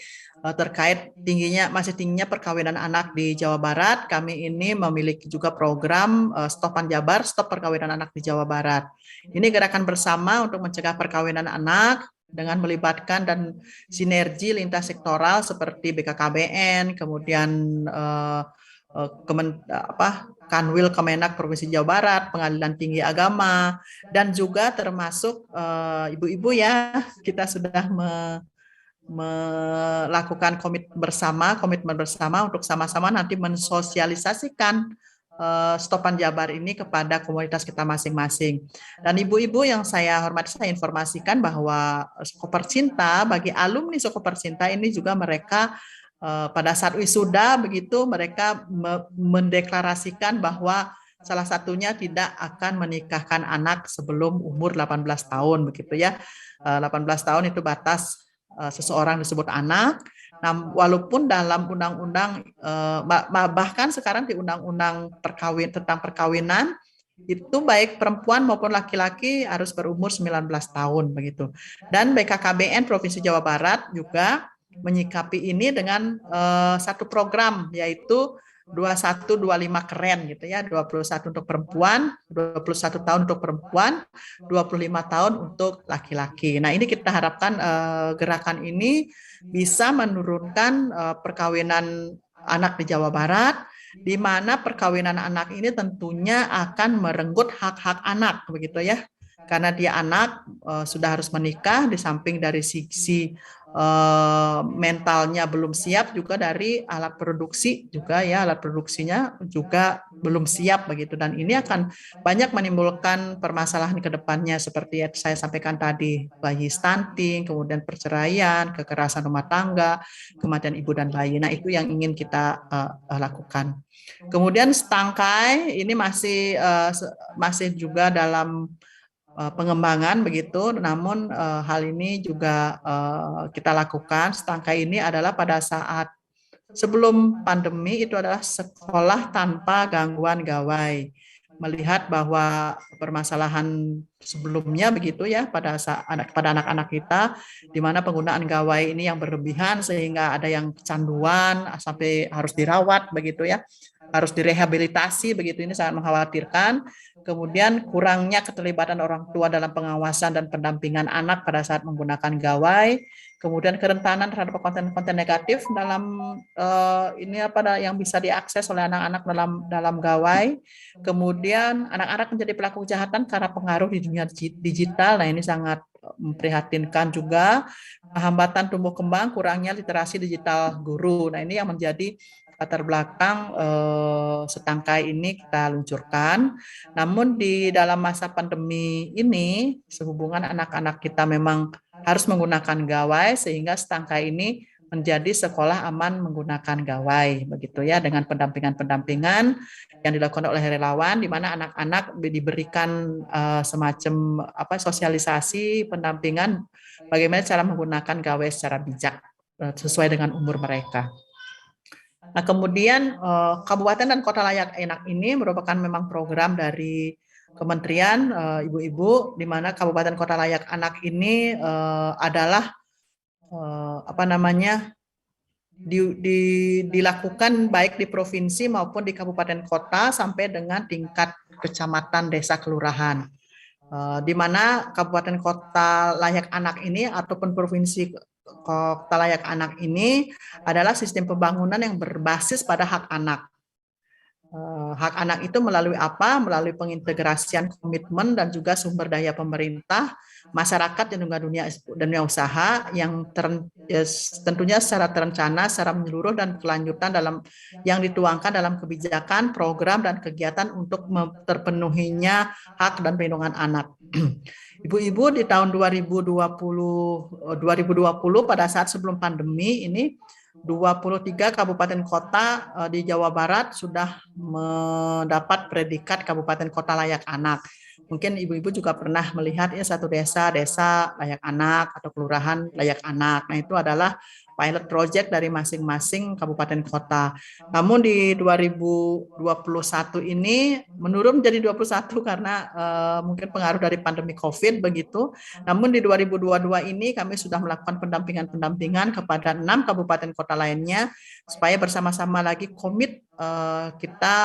terkait masih tingginya perkawinan anak di Jawa Barat, kami ini memiliki juga program Stopan Jabar, Stop Perkawinan Anak di Jawa Barat. Ini gerakan bersama untuk mencegah perkawinan anak dengan melibatkan dan sinergi lintas sektoral seperti BKKBN, kemudian Kanwil Kemenak Provinsi Jawa Barat, Pengadilan Tinggi Agama, dan juga termasuk ibu-ibu ya, kita sudah melakukan komitmen bersama untuk sama-sama nanti mensosialisasikan Stopan Jabar ini kepada komunitas kita masing-masing. Dan ibu-ibu yang saya hormati, saya informasikan bahwa Sukopercinta, bagi alumni Sukopercinta ini juga mereka pada saat wisuda begitu mereka mendeklarasikan bahwa salah satunya tidak akan menikahkan anak sebelum umur 18 tahun begitu ya. 18 tahun itu batas seseorang disebut anak. Nah, walaupun dalam undang-undang bahkan sekarang di undang-undang tentang perkawinan itu baik perempuan maupun laki-laki harus berumur 19 tahun begitu. Dan BKKBN Provinsi Jawa Barat juga menyikapi ini dengan satu program yaitu 2125 keren gitu ya, 21 untuk perempuan, 21 tahun untuk perempuan, 25 tahun untuk laki-laki. Nah, ini kita harapkan gerakan ini bisa menurunkan perkawinan anak di Jawa Barat, di mana perkawinan anak ini tentunya akan merenggut hak-hak anak begitu ya. Karena dia anak sudah harus menikah, di samping dari sisi mentalnya belum siap, juga dari alat produksi juga ya, alat produksinya juga belum siap begitu, dan ini akan banyak menimbulkan permasalahan ke depannya seperti yang saya sampaikan tadi, bayi stunting, kemudian perceraian, kekerasan rumah tangga, kematian ibu dan bayi. Nah itu yang ingin kita lakukan. Kemudian Stangkai ini masih juga dalam pengembangan begitu, namun hal ini juga kita lakukan. Stangkai ini adalah pada saat sebelum pandemi itu adalah sekolah tanpa gangguan gawai. Melihat bahwa permasalahan sebelumnya begitu ya pada anak-anak kita, di mana penggunaan gawai ini yang berlebihan sehingga ada yang kecanduan sampai harus dirawat begitu ya, harus direhabilitasi begitu, ini sangat mengkhawatirkan. Kemudian kurangnya keterlibatan orang tua dalam pengawasan dan pendampingan anak pada saat menggunakan gawai. Kemudian kerentanan terhadap konten-konten negatif dalam yang bisa diakses oleh anak-anak dalam gawai. Kemudian anak-anak menjadi pelaku kejahatan karena pengaruh di dunia digital. Nah ini sangat memprihatinkan juga. Hambatan tumbuh kembang, kurangnya literasi digital guru. Nah ini yang menjadi latar belakang Setangkai ini kita luncurkan. Namun di dalam masa pandemi ini, sehubungan anak-anak kita memang harus menggunakan gawai, sehingga Setangkai ini menjadi sekolah aman menggunakan gawai, begitu ya, dengan pendampingan-pendampingan yang dilakukan oleh relawan, di mana anak-anak diberikan semacam sosialisasi, pendampingan bagaimana cara menggunakan gawai secara bijak sesuai dengan umur mereka. Nah, kemudian Kabupaten dan Kota Layak Anak ini merupakan memang program dari Kementerian Ibu-ibu, di mana Kabupaten Kota Layak Anak ini adalah dilakukan baik di provinsi maupun di kabupaten kota sampai dengan tingkat kecamatan, desa, kelurahan. Di mana kabupaten kota layak anak ini ataupun provinsi kota layak anak ini adalah sistem pembangunan yang berbasis pada hak anak. Hak anak itu melalui apa? Melalui pengintegrasian komitmen dan juga sumber daya pemerintah, masyarakat dan juga dunia usaha yang tentunya secara terencana, secara menyeluruh dan kelanjutan yang dituangkan dalam kebijakan, program dan kegiatan untuk terpenuhinya hak dan perlindungan anak. Ibu-ibu di tahun 2020 pada saat sebelum pandemi ini 23 kabupaten kota di Jawa Barat sudah mendapat predikat kabupaten kota layak anak. Mungkin ibu-ibu juga pernah melihat ya satu desa layak anak atau kelurahan layak anak. Nah, itu adalah pilot project dari masing-masing kabupaten kota. Namun di 2021 ini menurun menjadi 21 karena mungkin pengaruh dari pandemi COVID begitu. Namun di 2022 ini kami sudah melakukan pendampingan kepada 6 kabupaten kota lainnya supaya bersama-sama lagi komit kita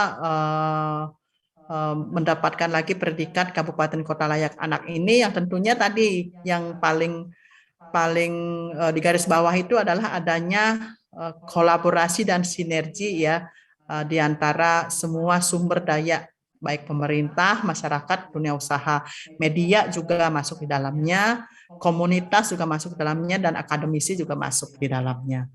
mendapatkan lagi predikat kabupaten kota layak anak ini, yang tentunya tadi yang paling di garis bawah itu adalah adanya kolaborasi dan sinergi ya di antara semua sumber daya, baik pemerintah, masyarakat, dunia usaha, media juga masuk di dalamnya, komunitas juga masuk di dalamnya, dan akademisi juga masuk di dalamnya.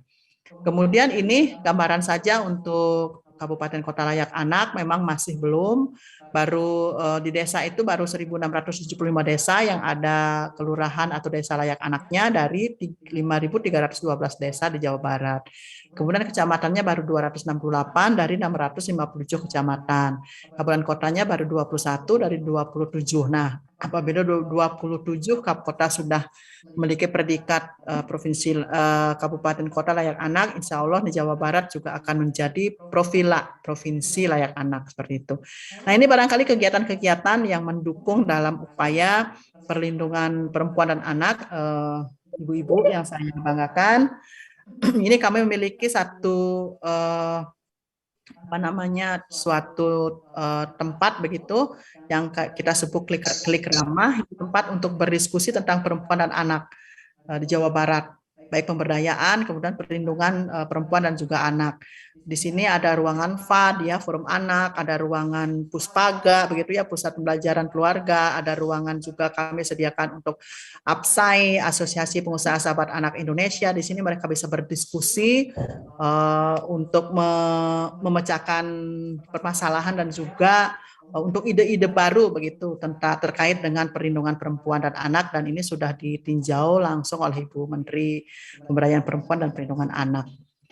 Kemudian ini gambaran saja untuk Kabupaten Kota Layak Anak, memang masih belum, baru di desa itu baru 1.675 desa yang ada kelurahan atau desa layak anaknya dari 5.312 desa di Jawa Barat. Kemudian kecamatannya baru 268 dari 657 kecamatan. Kabupaten kotanya baru 21 dari 27. Nah, apabila 27 kota sudah memiliki predikat provinsi kabupaten kota layak anak, insya Allah di Jawa Barat juga akan menjadi provinsi layak anak seperti itu. Nah, ini barangkali kegiatan-kegiatan yang mendukung dalam upaya perlindungan perempuan dan anak, ibu-ibu yang saya banggakan. Ini kami memiliki satu suatu tempat begitu yang kita sebut klik ramah, tempat untuk berdiskusi tentang perempuan dan anak di Jawa Barat, baik pemberdayaan, kemudian perlindungan perempuan dan juga anak. Di sini ada ruangan FAD ya, forum anak, ada ruangan Puspaga begitu ya, pusat pembelajaran keluarga, ada ruangan juga kami sediakan untuk APSAI, Asosiasi Pengusaha Sahabat Anak Indonesia. Di sini mereka bisa berdiskusi untuk memecahkan permasalahan dan juga untuk ide-ide baru begitu terkait dengan perlindungan perempuan dan anak, dan ini sudah ditinjau langsung oleh Ibu Menteri Pemberdayaan Perempuan dan Perlindungan Anak.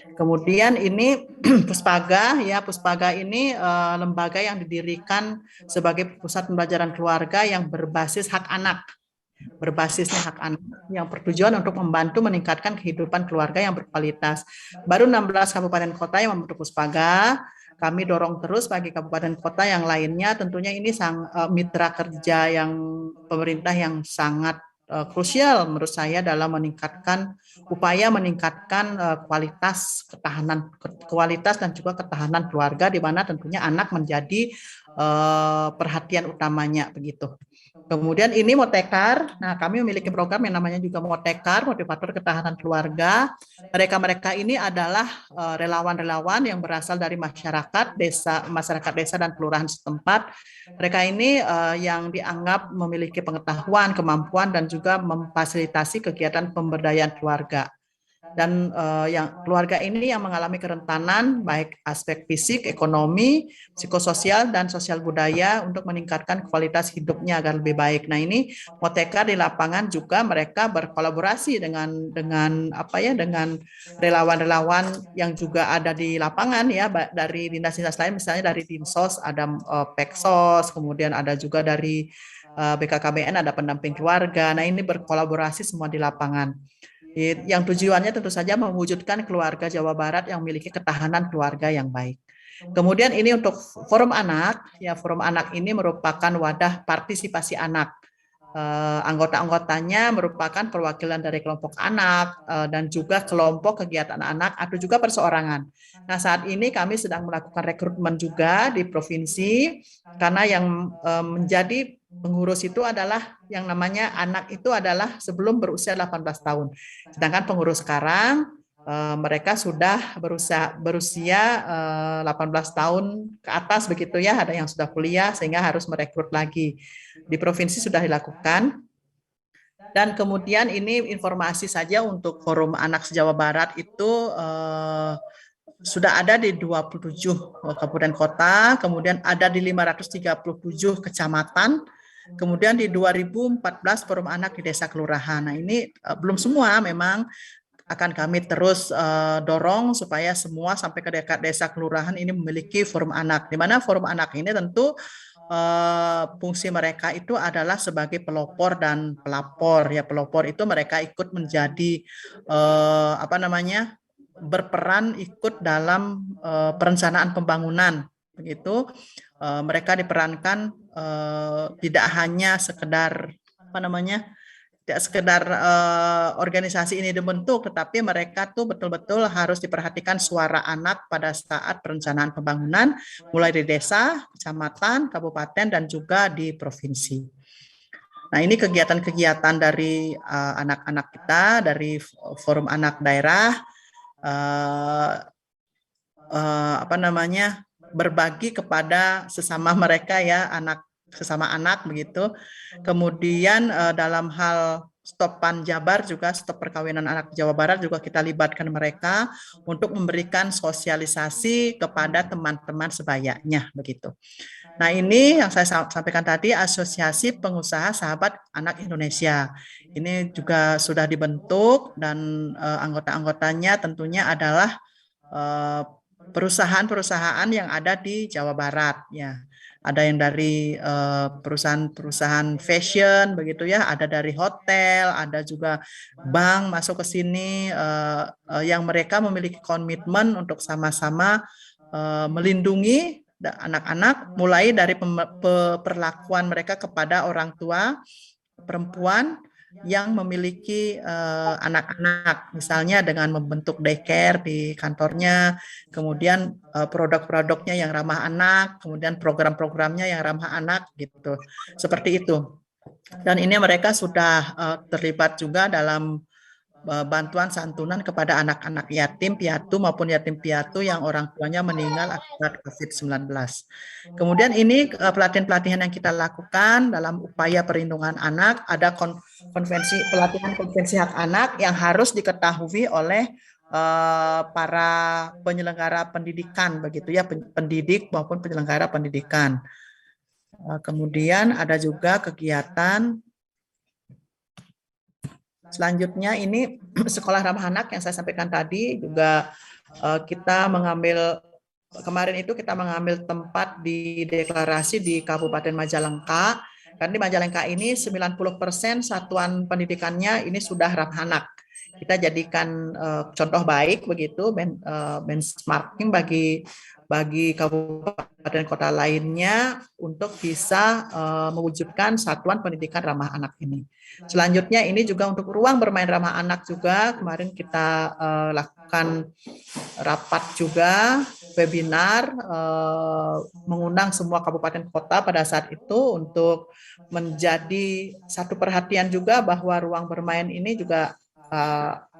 Kemudian ini Puspaga ya, Puspaga ini lembaga yang didirikan sebagai pusat pembelajaran keluarga yang berbasis hak anak. Berbasisnya hak anak yang bertujuan untuk membantu meningkatkan kehidupan keluarga yang berkualitas. Baru 16 kabupaten kota yang membentuk Puspaga. Kami dorong terus bagi kabupaten kota yang lainnya, tentunya ini mitra kerja yang pemerintah yang sangat krusial menurut saya dalam upaya meningkatkan kualitas dan juga ketahanan keluarga, di mana tentunya anak menjadi perhatian utamanya begitu. Kemudian ini Motekar. Nah, kami memiliki program yang namanya juga Motekar, Motivator Ketahanan Keluarga. Mereka ini adalah relawan-relawan yang berasal dari masyarakat desa dan kelurahan setempat. Mereka ini yang dianggap memiliki pengetahuan, kemampuan dan juga memfasilitasi kegiatan pemberdayaan keluarga. dan yang keluarga ini yang mengalami kerentanan baik aspek fisik, ekonomi, psikososial dan sosial budaya untuk meningkatkan kualitas hidupnya agar lebih baik. Nah, ini Moteka di lapangan juga mereka berkolaborasi dengan apa ya dengan relawan-relawan yang juga ada di lapangan ya dari dinas-dinas lain, misalnya dari Dinsos ada Peksos, kemudian ada juga dari BKKBN ada pendamping keluarga. Nah, ini berkolaborasi semua di lapangan. Yang tujuannya tentu saja mewujudkan keluarga Jawa Barat yang memiliki ketahanan keluarga yang baik. Kemudian ini untuk forum anak, ya forum anak ini merupakan wadah partisipasi anak. Anggota-anggotanya merupakan perwakilan dari kelompok anak dan juga kelompok kegiatan anak atau juga perseorangan. Nah, saat ini kami sedang melakukan rekrutmen juga di provinsi karena yang menjadi pengurus itu adalah yang namanya anak itu adalah sebelum berusia 18 tahun. Sedangkan pengurus sekarang mereka sudah berusia 18 tahun ke atas begitu ya, ada yang sudah kuliah sehingga harus merekrut lagi. Di provinsi sudah dilakukan. Dan kemudian ini informasi saja untuk Forum Anak se-Jawa Barat itu sudah ada di 27 kabupaten kota, kemudian ada di 537 kecamatan, kemudian di 2014 forum anak di desa kelurahan. Nah, ini belum semua, memang akan kami terus dorong supaya semua sampai ke desa kelurahan ini memiliki forum anak. Di mana forum anak ini tentu fungsi mereka itu adalah sebagai pelopor dan pelapor. Ya, pelopor itu mereka ikut menjadi apa namanya? Berperan ikut dalam perencanaan pembangunan begitu. Mereka diperankan tidak hanya sekedar apa namanya tidak sekedar organisasi ini dibentuk, tetapi mereka tuh betul-betul harus diperhatikan suara anak pada saat perencanaan pembangunan mulai di desa, kecamatan, kabupaten dan juga di provinsi. Nah, ini kegiatan-kegiatan dari anak-anak kita dari forum anak daerah. Apa namanya berbagi kepada sesama mereka ya sesama anak begitu. Kemudian dalam hal stop Panjabar juga stop perkawinan anak Jawa Barat juga kita libatkan mereka untuk memberikan sosialisasi kepada teman-teman sebayanya begitu. Nah, ini yang saya sampaikan tadi Asosiasi Pengusaha Sahabat Anak Indonesia. Ini juga sudah dibentuk dan anggota-anggotanya tentunya adalah perusahaan-perusahaan yang ada di Jawa Barat ya. Ada yang dari perusahaan-perusahaan fashion begitu ya, ada dari hotel, ada juga bank masuk ke sini yang mereka memiliki komitmen untuk sama-sama melindungi anak-anak mulai dari perlakuan mereka kepada orang tua perempuan yang memiliki anak-anak, misalnya dengan membentuk daycare di kantornya, kemudian produk-produknya yang ramah anak, kemudian program-programnya yang ramah anak, gitu. Seperti itu. Dan ini mereka sudah terlibat juga dalam bantuan santunan kepada anak-anak yatim piatu maupun yatim piatu yang orang tuanya meninggal akibat COVID-19. Kemudian ini pelatihan-pelatihan yang kita lakukan dalam upaya perlindungan anak, ada pelatihan konvensi hak anak yang harus diketahui oleh para penyelenggara pendidikan begitu ya, pendidik maupun penyelenggara pendidikan. Kemudian ada juga kegiatan selanjutnya ini sekolah ramah anak yang saya sampaikan tadi juga kita mengambil kemarin itu kita mengambil tempat di deklarasi di Kabupaten Majalengka. Karena di Majalengka ini 90% satuan pendidikannya ini sudah ramah anak. Kita jadikan contoh baik begitu benchmarking bagi kabupaten kota lainnya untuk bisa mewujudkan satuan pendidikan ramah anak ini. Selanjutnya ini juga untuk ruang bermain ramah anak juga kemarin kita lakukan rapat juga webinar mengundang semua kabupaten kota pada saat itu untuk menjadi satu perhatian juga bahwa ruang bermain ini juga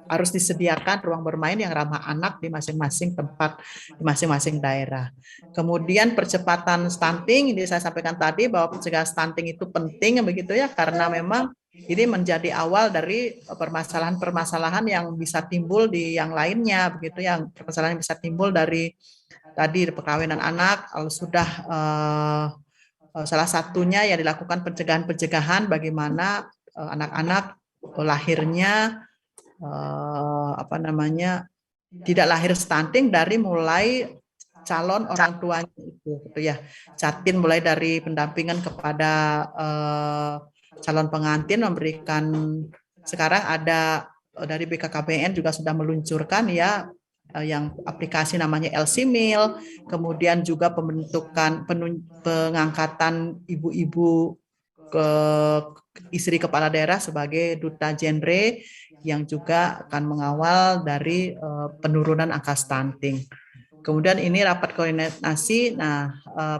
harus disediakan ruang bermain yang ramah anak di masing-masing tempat, di masing-masing daerah. Kemudian percepatan stunting, ini saya sampaikan tadi bahwa pencegah stunting itu penting begitu ya, karena memang ini menjadi awal dari permasalahan-permasalahan yang bisa timbul di yang lainnya, begitu, yang permasalahan yang bisa timbul dari tadi perkawinan anak. Kalau sudah salah satunya yang dilakukan pencegahan bagaimana anak-anak lahirnya tidak lahir stunting dari mulai calon orang tuanya itu, gitu ya. Jatin mulai dari pendampingan kepada calon pengantin, memberikan, sekarang ada dari BKKBN juga sudah meluncurkan ya yang aplikasi namanya LC-Meal, kemudian juga pengangkatan ibu-ibu ke istri kepala daerah sebagai duta genre yang juga akan mengawal dari penurunan angka stunting. Kemudian ini rapat koordinasi,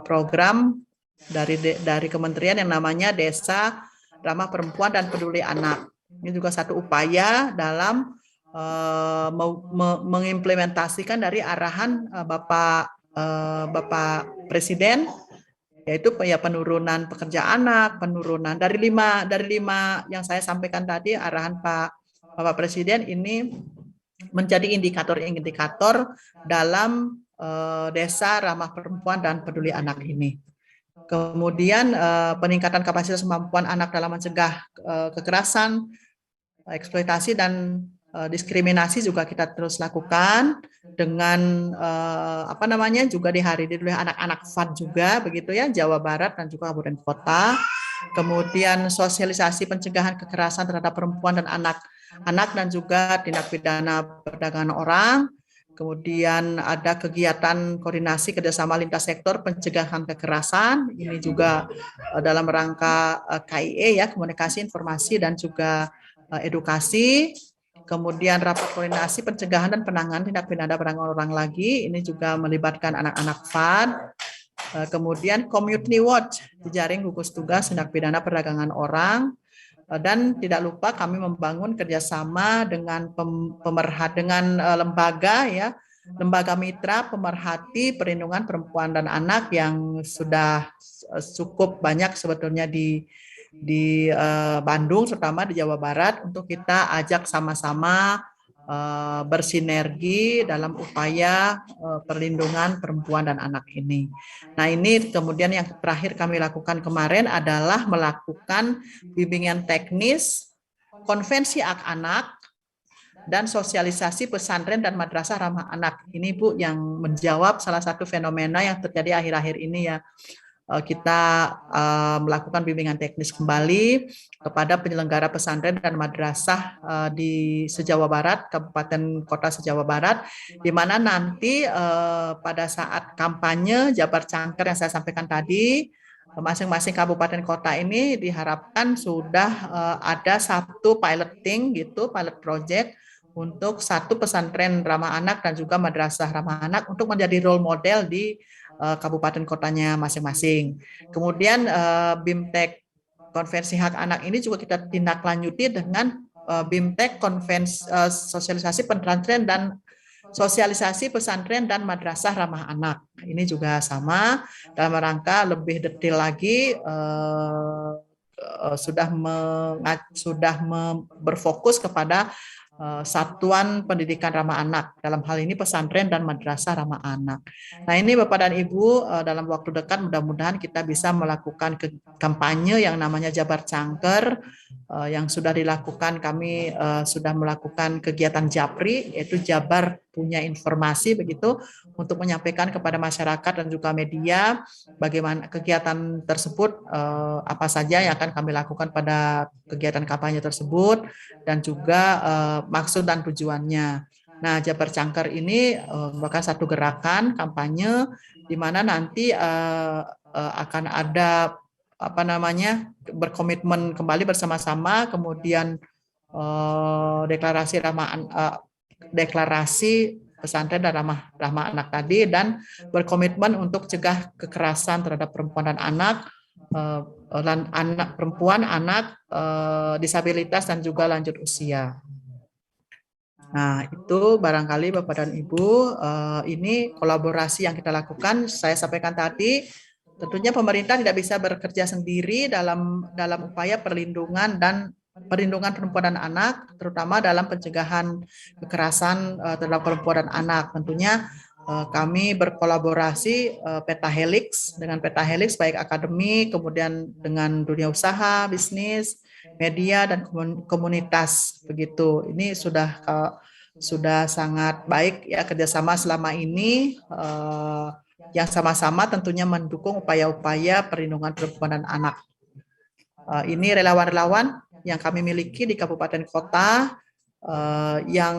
program dari kementerian yang namanya Desa Ramah Perempuan dan Peduli Anak. Ini juga satu upaya dalam mengimplementasikan dari arahan Bapak Presiden, yaitu ya penurunan pekerja anak, penurunan dari lima yang saya sampaikan tadi, arahan Bapak Presiden ini menjadi indikator-indikator dalam desa ramah perempuan dan peduli anak ini. Kemudian peningkatan kapasitas kemampuan anak dalam mencegah kekerasan, eksploitasi dan diskriminasi juga kita terus lakukan dengan juga dihadiri oleh anak-anak FAD juga, begitu ya, Jawa Barat dan juga kabupaten kota. Kemudian sosialisasi pencegahan kekerasan terhadap perempuan dan anak dan juga tindak pidana perdagangan orang. Kemudian ada kegiatan koordinasi kerjasama lintas sektor pencegahan kekerasan. Ini juga dalam rangka KIE ya, komunikasi, informasi dan juga edukasi. Kemudian rapat koordinasi pencegahan dan penanganan tindak pidana perdagangan orang lagi. Ini juga melibatkan anak-anak FAD. Kemudian Community Watch, jejaring gugus tugas tindak pidana perdagangan orang. Dan tidak lupa kami membangun kerjasama dengan lembaga ya, lembaga mitra pemerhati perlindungan perempuan dan anak yang sudah cukup banyak sebetulnya di Bandung, terutama di Jawa Barat, untuk kita ajak sama-sama bersinergi dalam upaya perlindungan perempuan dan anak ini. Nah, ini kemudian yang terakhir kami lakukan kemarin adalah melakukan bimbingan teknis, konvensi hak anak, dan sosialisasi pesantren dan madrasah ramah anak. Ini Bu yang menjawab salah satu fenomena yang terjadi akhir-akhir ini ya. Kita melakukan bimbingan teknis kembali kepada penyelenggara pesantren dan madrasah di se-Jawa Barat, kabupaten kota se-Jawa Barat, di mana nanti pada saat kampanye Jabar Cangker yang saya sampaikan tadi, masing-masing kabupaten kota ini diharapkan sudah ada satu piloting gitu, pilot project untuk satu pesantren ramah anak dan juga madrasah ramah anak untuk menjadi role model di kabupaten kotanya masing-masing. Kemudian BIMTEK konvensi hak anak ini juga kita tindak lanjuti dengan BIMTEK sosialisasi pesantren dan sosialisasi pesantren dan madrasah ramah anak. Ini juga sama dalam rangka lebih detail lagi sudah berfokus kepada satuan pendidikan ramah anak, dalam hal ini pesantren dan madrasah ramah anak. Nah, ini Bapak dan Ibu, dalam waktu dekat mudah-mudahan kita bisa melakukan kampanye yang namanya Jabar Cangker, yang sudah dilakukan. Kami sudah melakukan kegiatan Japri, yaitu Jabar punya informasi begitu, untuk menyampaikan kepada masyarakat dan juga media bagaimana kegiatan tersebut, apa saja yang akan kami lakukan pada kegiatan kampanye tersebut, dan juga maksud dan tujuannya. Nah, Jabar Cangker ini merupakan satu gerakan kampanye di mana nanti akan ada berkomitmen kembali bersama-sama, kemudian deklarasi pesantren dan ramah anak tadi, dan berkomitmen untuk cegah kekerasan terhadap perempuan dan anak, disabilitas dan juga lanjut usia. Nah, itu barangkali Bapak dan Ibu, ini kolaborasi yang kita lakukan. Saya sampaikan tadi, tentunya pemerintah tidak bisa bekerja sendiri dalam upaya perlindungan dan perlindungan perempuan dan anak, terutama dalam pencegahan kekerasan terhadap perempuan dan anak. Tentunya kami berkolaborasi Petahelix dengan Petahelix baik akademi, kemudian dengan dunia usaha, bisnis, media dan komunitas begitu. Ini sudah sangat baik ya kerjasama selama ini yang sama-sama tentunya mendukung upaya-upaya perlindungan perempuan dan anak. Ini relawan-relawan yang kami miliki di kabupaten kota yang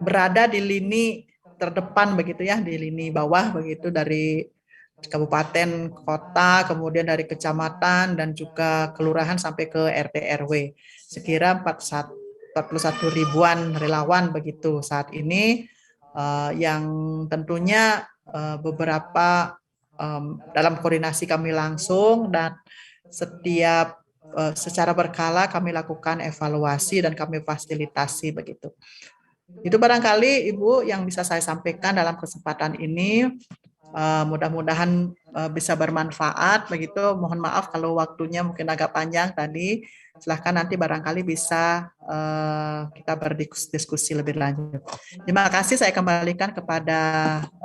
berada di lini terdepan begitu ya, di lini bawah begitu dari kabupaten, kota, kemudian dari kecamatan dan juga kelurahan sampai ke RT RW. Sekira 41 ribuan relawan begitu saat ini yang tentunya beberapa dalam koordinasi kami langsung dan setiap secara berkala kami lakukan evaluasi dan kami fasilitasi begitu. Itu barangkali Ibu yang bisa saya sampaikan dalam kesempatan ini. Mudah-mudahan bisa bermanfaat begitu. Mohon maaf kalau waktunya mungkin agak panjang tadi. Silahkan nanti barangkali bisa kita berdiskusi lebih lanjut. Terima kasih, saya kembalikan kepada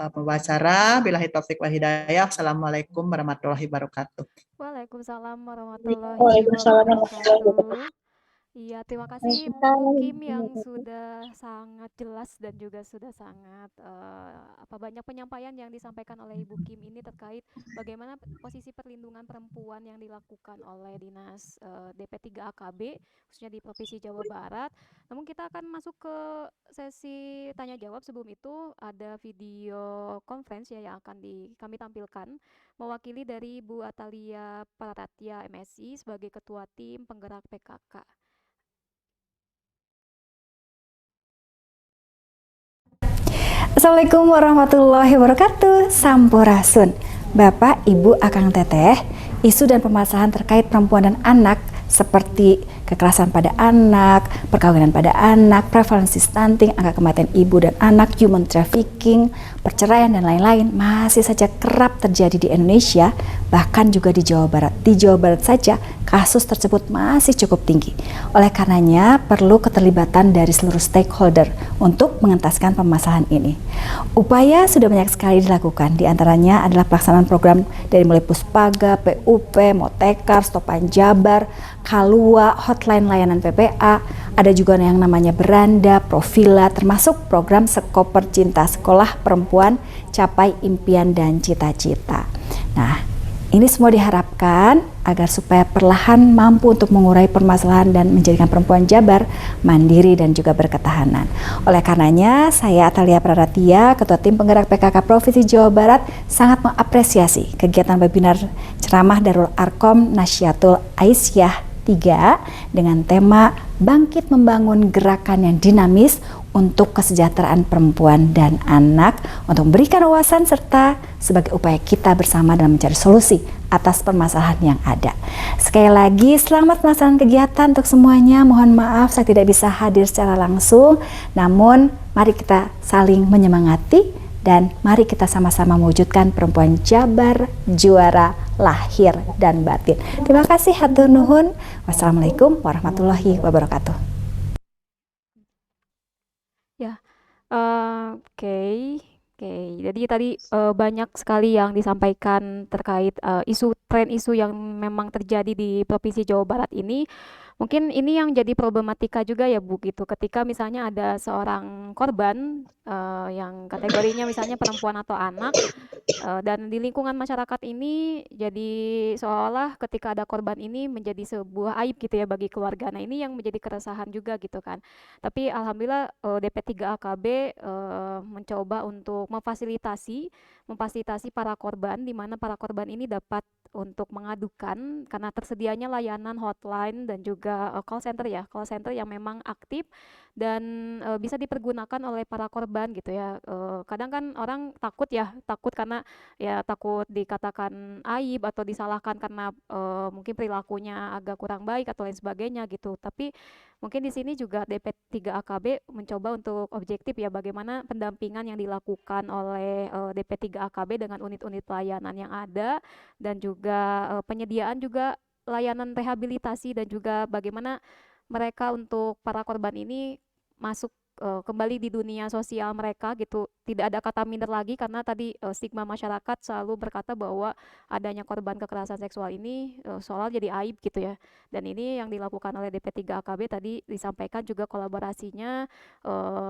pembicara. Billahi taufiq wal hidayah. Assalamualaikum warahmatullahi wabarakatuh. Waalaikumsalam warahmatullahi Waalaikumsalam warahmatullahi wabarakatuh. Iya, terima kasih Bu Kim yang sudah sangat jelas dan juga sudah sangat banyak penyampaian yang disampaikan oleh Ibu Kim ini terkait bagaimana posisi perlindungan perempuan yang dilakukan oleh Dinas DP3AKB khususnya di Provinsi Jawa Barat. Namun kita akan masuk ke sesi tanya jawab. Sebelum itu ada video conference ya yang akan kami tampilkan mewakili dari Bu Atalia Praratya MSI sebagai Ketua Tim Penggerak PKK. Assalamualaikum warahmatullahi wabarakatuh. Sampurasun. Bapak, Ibu, Akang Teteh, isu dan permasalahan terkait perempuan dan anak seperti kekerasan pada anak, perkawinan pada anak, prevalensi stunting, angka kematian ibu dan anak, human trafficking, perceraian dan lain-lain masih saja kerap terjadi di Indonesia, bahkan juga di Jawa Barat. Di Jawa Barat saja kasus tersebut masih cukup tinggi. Oleh karenanya perlu keterlibatan dari seluruh stakeholder untuk mengentaskan permasalahan ini. Upaya sudah banyak sekali dilakukan, diantaranya adalah pelaksanaan program dari mulai Puspaga, PUP, Motekar, Stopan Jabar, Kalua, hotline layanan PPA, ada juga yang namanya Beranda, Profila, termasuk program Sekoper Cinta Sekolah Perempuan Capai Impian dan Cita-Cita. Nah, ini semua diharapkan agar supaya perlahan mampu untuk mengurai permasalahan dan menjadikan perempuan Jabar mandiri dan juga berketahanan. Oleh karenanya, saya Atalia Praratya, Ketua Tim Penggerak PKK Provinsi Jawa Barat, sangat mengapresiasi kegiatan webinar ceramah Darul Arkom Nasyatul Aisyah 3 dengan tema Bangkit Membangun Gerakan yang Dinamis untuk Kesejahteraan Perempuan dan Anak, untuk memberikan wawasan serta sebagai upaya kita bersama dalam mencari solusi atas permasalahan yang ada. Sekali lagi selamat melaksanakan kegiatan untuk semuanya. Mohon maaf saya tidak bisa hadir secara langsung, namun mari kita saling menyemangati dan mari kita sama-sama mewujudkan perempuan Jabar juara lahir dan batin. Terima kasih, hatur nuhun. Wassalamualaikum warahmatullahi wabarakatuh. Ya, oke. Jadi tadi banyak sekali yang disampaikan terkait tren isu yang memang terjadi di Provinsi Jawa Barat ini. Mungkin ini yang jadi problematika juga ya Bu gitu. Ketika misalnya ada seorang korban yang kategorinya misalnya perempuan atau anak dan di lingkungan masyarakat ini jadi seolah ketika ada korban ini menjadi sebuah aib gitu ya bagi keluarga. Nah, ini yang menjadi keresahan juga gitu kan. Tapi alhamdulillah DP3AKB mencoba untuk memfasilitasi para korban di mana para korban ini dapat untuk mengadukan karena tersedianya layanan hotline dan juga call center yang memang aktif dan bisa dipergunakan oleh para korban gitu ya. Kadang kan orang takut karena ya takut dikatakan aib atau disalahkan karena mungkin perilakunya agak kurang baik atau lain sebagainya gitu. Tapi mungkin di sini juga DP3AKB mencoba untuk objektif ya bagaimana pendampingan yang dilakukan oleh DP3AKB dengan unit-unit pelayanan yang ada dan juga penyediaan juga layanan rehabilitasi dan juga bagaimana mereka untuk para korban ini masuk kembali di dunia sosial mereka gitu. Tidak ada kata minder lagi karena tadi stigma masyarakat selalu berkata bahwa adanya korban kekerasan seksual ini seolah jadi aib gitu ya. Dan ini yang dilakukan oleh DP3AKB tadi disampaikan juga kolaborasinya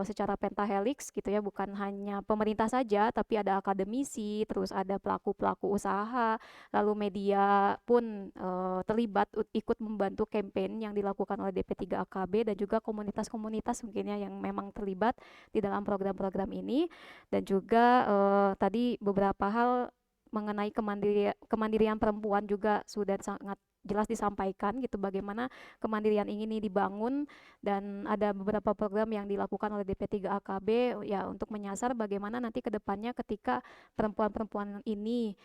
secara pentahelix gitu ya, bukan hanya pemerintah saja tapi ada akademisi, terus ada pelaku-pelaku usaha, lalu media pun terlibat ikut membantu campaign yang dilakukan oleh DP3AKB dan juga komunitas-komunitas mungkinnya yang memang terlibat di dalam program-program ini, dan juga tadi beberapa hal mengenai kemandirian perempuan juga sudah sangat jelas disampaikan gitu, bagaimana kemandirian ini dibangun, dan ada beberapa program yang dilakukan oleh DP3AKB ya untuk menyasar bagaimana nanti ke depannya ketika perempuan-perempuan ini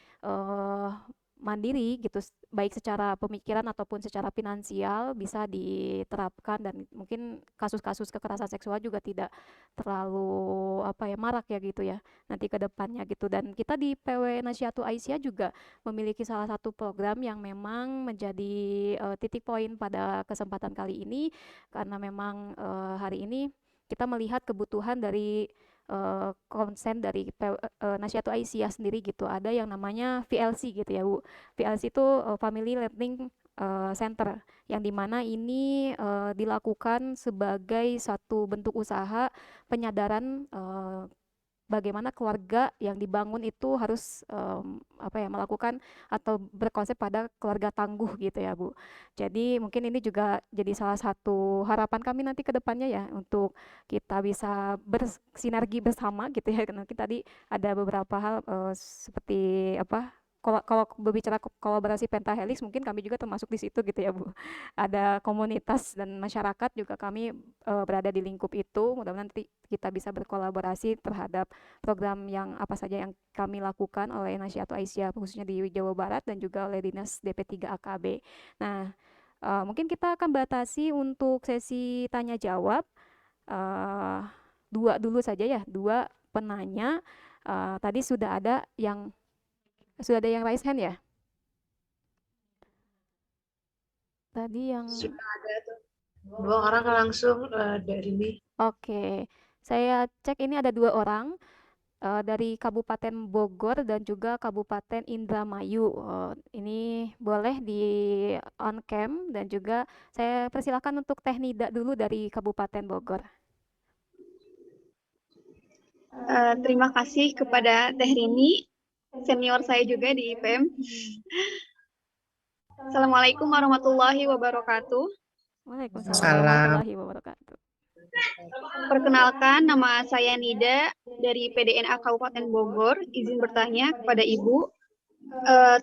mandiri gitu, baik secara pemikiran ataupun secara finansial bisa diterapkan, dan mungkin kasus-kasus kekerasan seksual juga tidak terlalu marak ya gitu ya nanti ke depannya gitu. Dan kita di PW Nasyiatul Aisyah juga memiliki salah satu program yang memang menjadi titik poin pada kesempatan kali ini, karena memang hari ini kita melihat kebutuhan dari konsen dari Nasyiatul Aisyah sendiri gitu. Ada yang namanya VLC gitu ya Bu. VLC itu Family Learning Center, yang dimana ini dilakukan sebagai satu bentuk usaha penyadaran bagaimana keluarga yang dibangun itu harus melakukan atau berkonsep pada keluarga tangguh gitu ya Bu. Jadi mungkin ini juga jadi salah satu harapan kami nanti ke depannya ya, untuk kita bisa bersinergi bersama gitu ya. Karena kita tadi ada beberapa hal seperti kalau berbicara kolaborasi pentahelix mungkin kami juga termasuk di situ gitu ya Bu. Ada komunitas dan masyarakat juga kami berada di lingkup itu. Mudah-mudahan nanti kita bisa berkolaborasi terhadap program yang apa saja yang kami lakukan oleh Nasyiatul Aisyah khususnya di Jawa Barat dan juga oleh Dinas DP3AKB. Nah, mungkin kita akan batasi untuk sesi tanya jawab. Dua dulu saja ya, dua penanya. Tadi sudah ada yang raise hand ya? Tadi yang Sudah ada tuh 2 orang langsung dari ini. Oke, saya cek ini ada 2 orang dari Kabupaten Bogor dan juga Kabupaten Indramayu. Ini boleh di on cam, dan juga saya persilakan untuk Teh Nida dulu dari Kabupaten Bogor. Terima kasih kepada Teh Rini, senior saya juga di IPM. Assalamualaikum warahmatullahi wabarakatuh. Waalaikumsalam Salam. warahmatullahi wabarakatuh. Perkenalkan, nama saya Nida dari PDNA Kabupaten Bogor. Izin bertanya kepada Ibu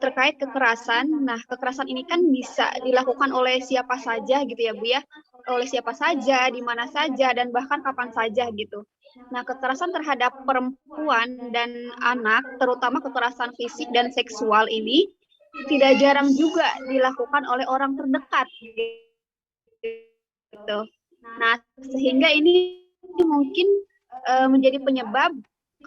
terkait kekerasan. Nah, kekerasan ini kan bisa dilakukan oleh siapa saja gitu ya Bu ya. Oleh siapa saja, di mana saja, dan bahkan kapan saja gitu. Nah, kekerasan terhadap perempuan dan anak, terutama kekerasan fisik dan seksual ini, tidak jarang juga dilakukan oleh orang terdekat gitu. Nah, sehingga ini mungkin menjadi penyebab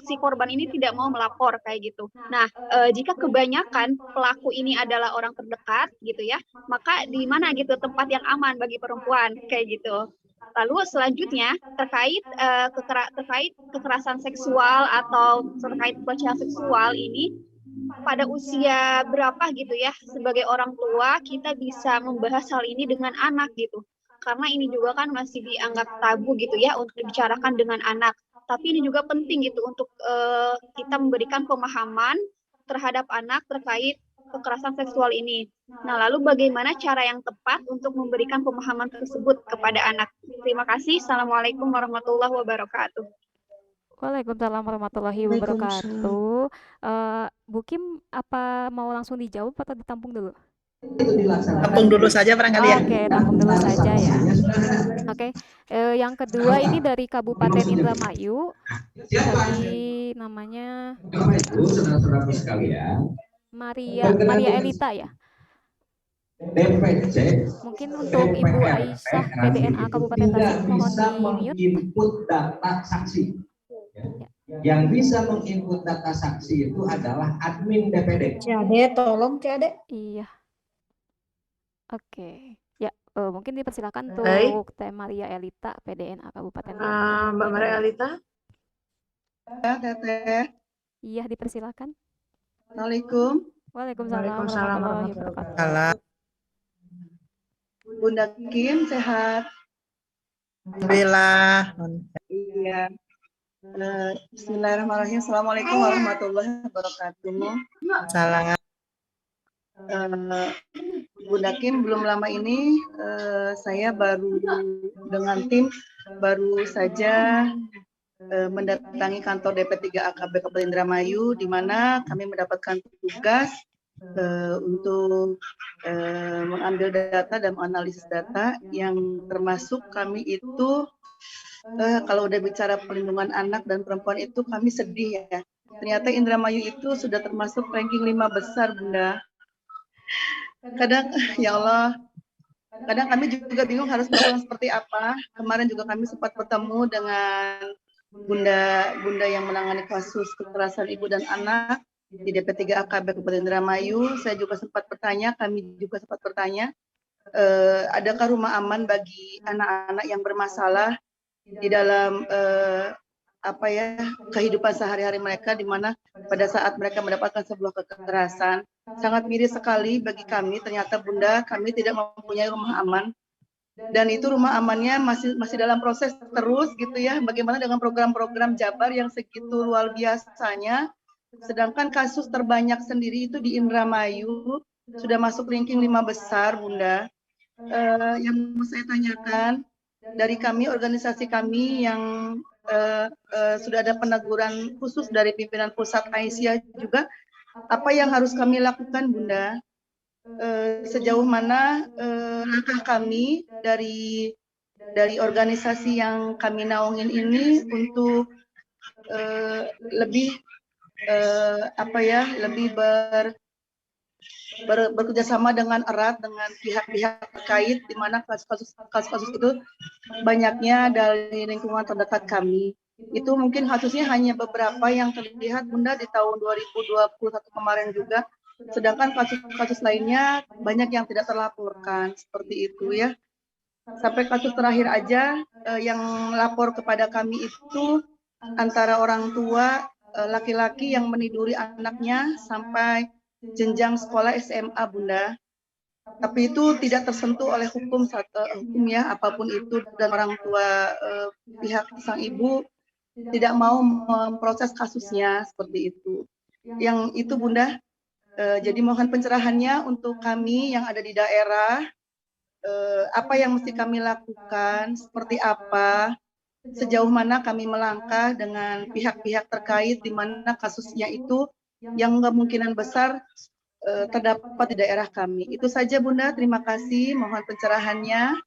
si korban ini tidak mau melapor kayak gitu. Nah, jika kebanyakan pelaku ini adalah orang terdekat gitu ya, maka di mana gitu tempat yang aman bagi perempuan kayak gitu. Lalu selanjutnya terkait kekerasan seksual atau terkait pelecehan seksual ini, pada usia berapa gitu ya sebagai orang tua kita bisa membahas hal ini dengan anak gitu. Karena ini juga kan masih dianggap tabu gitu ya untuk dibicarakan dengan anak. Tapi ini juga penting gitu untuk kita memberikan pemahaman terhadap anak terkait kekerasan seksual ini. Nah, lalu bagaimana cara yang tepat untuk memberikan pemahaman tersebut kepada anak? Terima kasih. Assalamualaikum warahmatullahi wabarakatuh. Waalaikumsalam warahmatullahi wabarakatuh. Bu Kim, apa mau langsung dijawab atau ditampung dulu? Tampung dulu saja barangkali ya. Oke, tampung dulu saja ya. Oke, yang kedua ini dari Kabupaten Indramayu. Tadi namanya Saudara-saudara sekalian, Maria Elita ya. Mungkin untuk Ibu Aisyah PDNA Kabupaten Tasik mohon di-mute. Menginput data saksi. Yang bisa menginput data saksi itu adalah admin DPD. Cade, tolong Cade. Iya. Oke. Ya, mungkin dipersilakan Baik. untuk Teh Maria Elita, PDNA Kabupaten Bogor. Mbak Maria Alita. Ya, Teteh. Iya, dipersilakan. Assalamualaikum. Waalaikumsalam Waalaikumsalam warahmatullahi warahmatullahi wabarakatuh. Salam. Bunda Kim sehat. Alhamdulillah. Iya. Bismillahirrahmanirrahim. Assalamualaikum warahmatullahi wabarakatuh. Salam. Bunda Kim, belum lama ini saya baru dengan tim baru saja mendatangi kantor DP3 AKB Kabupaten Indramayu, di mana kami mendapatkan tugas untuk mengambil data dan menganalisis data yang termasuk kami itu kalau udah bicara perlindungan anak dan perempuan itu kami sedih ya. Ternyata Indramayu itu sudah termasuk ranking 5 besar, Bunda. Kadang ya Allah, kadang kami juga bingung harus berjuang seperti apa. Kemarin juga kami sempat bertemu dengan bunda yang menangani kasus kekerasan ibu dan anak di DP3 AKB Kabupaten Indramayu. Saya juga sempat bertanya, kami juga sempat bertanya, adakah rumah aman bagi anak-anak yang bermasalah di dalam kehidupan sehari-hari mereka, di mana pada saat mereka mendapatkan sebuah kekerasan. Sangat miris sekali bagi kami, ternyata Bunda, kami tidak mempunyai rumah aman. Dan itu rumah amannya masih dalam proses terus gitu ya. Bagaimana dengan program-program Jabar yang segitu luar biasanya, sedangkan kasus terbanyak sendiri itu di Indramayu, sudah masuk ranking 5 besar, Bunda. Yang mau saya tanyakan, dari kami, organisasi kami yang sudah ada peneguran khusus dari pimpinan pusat Aisyah juga, apa yang harus kami lakukan, Bunda? Sejauh mana langkah kami dari organisasi yang kami naungin ini untuk lebih bekerjasama dengan erat dengan pihak-pihak terkait, di mana kasus-kasus itu banyaknya dari lingkungan terdekat kami. Itu mungkin kasusnya hanya beberapa yang terlihat, Bunda, di tahun 2021 kemarin juga. Sedangkan kasus-kasus lainnya banyak yang tidak terlaporkan, seperti itu ya. Sampai kasus terakhir aja yang lapor kepada kami itu antara orang tua laki-laki yang meniduri anaknya sampai jenjang sekolah SMA, Bunda. Tapi itu tidak tersentuh oleh hukum ya, apapun itu, dan orang tua pihak sang ibu tidak mau memproses kasusnya, seperti itu. Yang itu, Bunda. Jadi mohon pencerahannya untuk kami yang ada di daerah, apa yang mesti kami lakukan, seperti apa, sejauh mana kami melangkah dengan pihak-pihak terkait, di mana kasusnya itu yang kemungkinan besar terdapat di daerah kami. Itu saja, Bunda. Terima kasih. Mohon pencerahannya.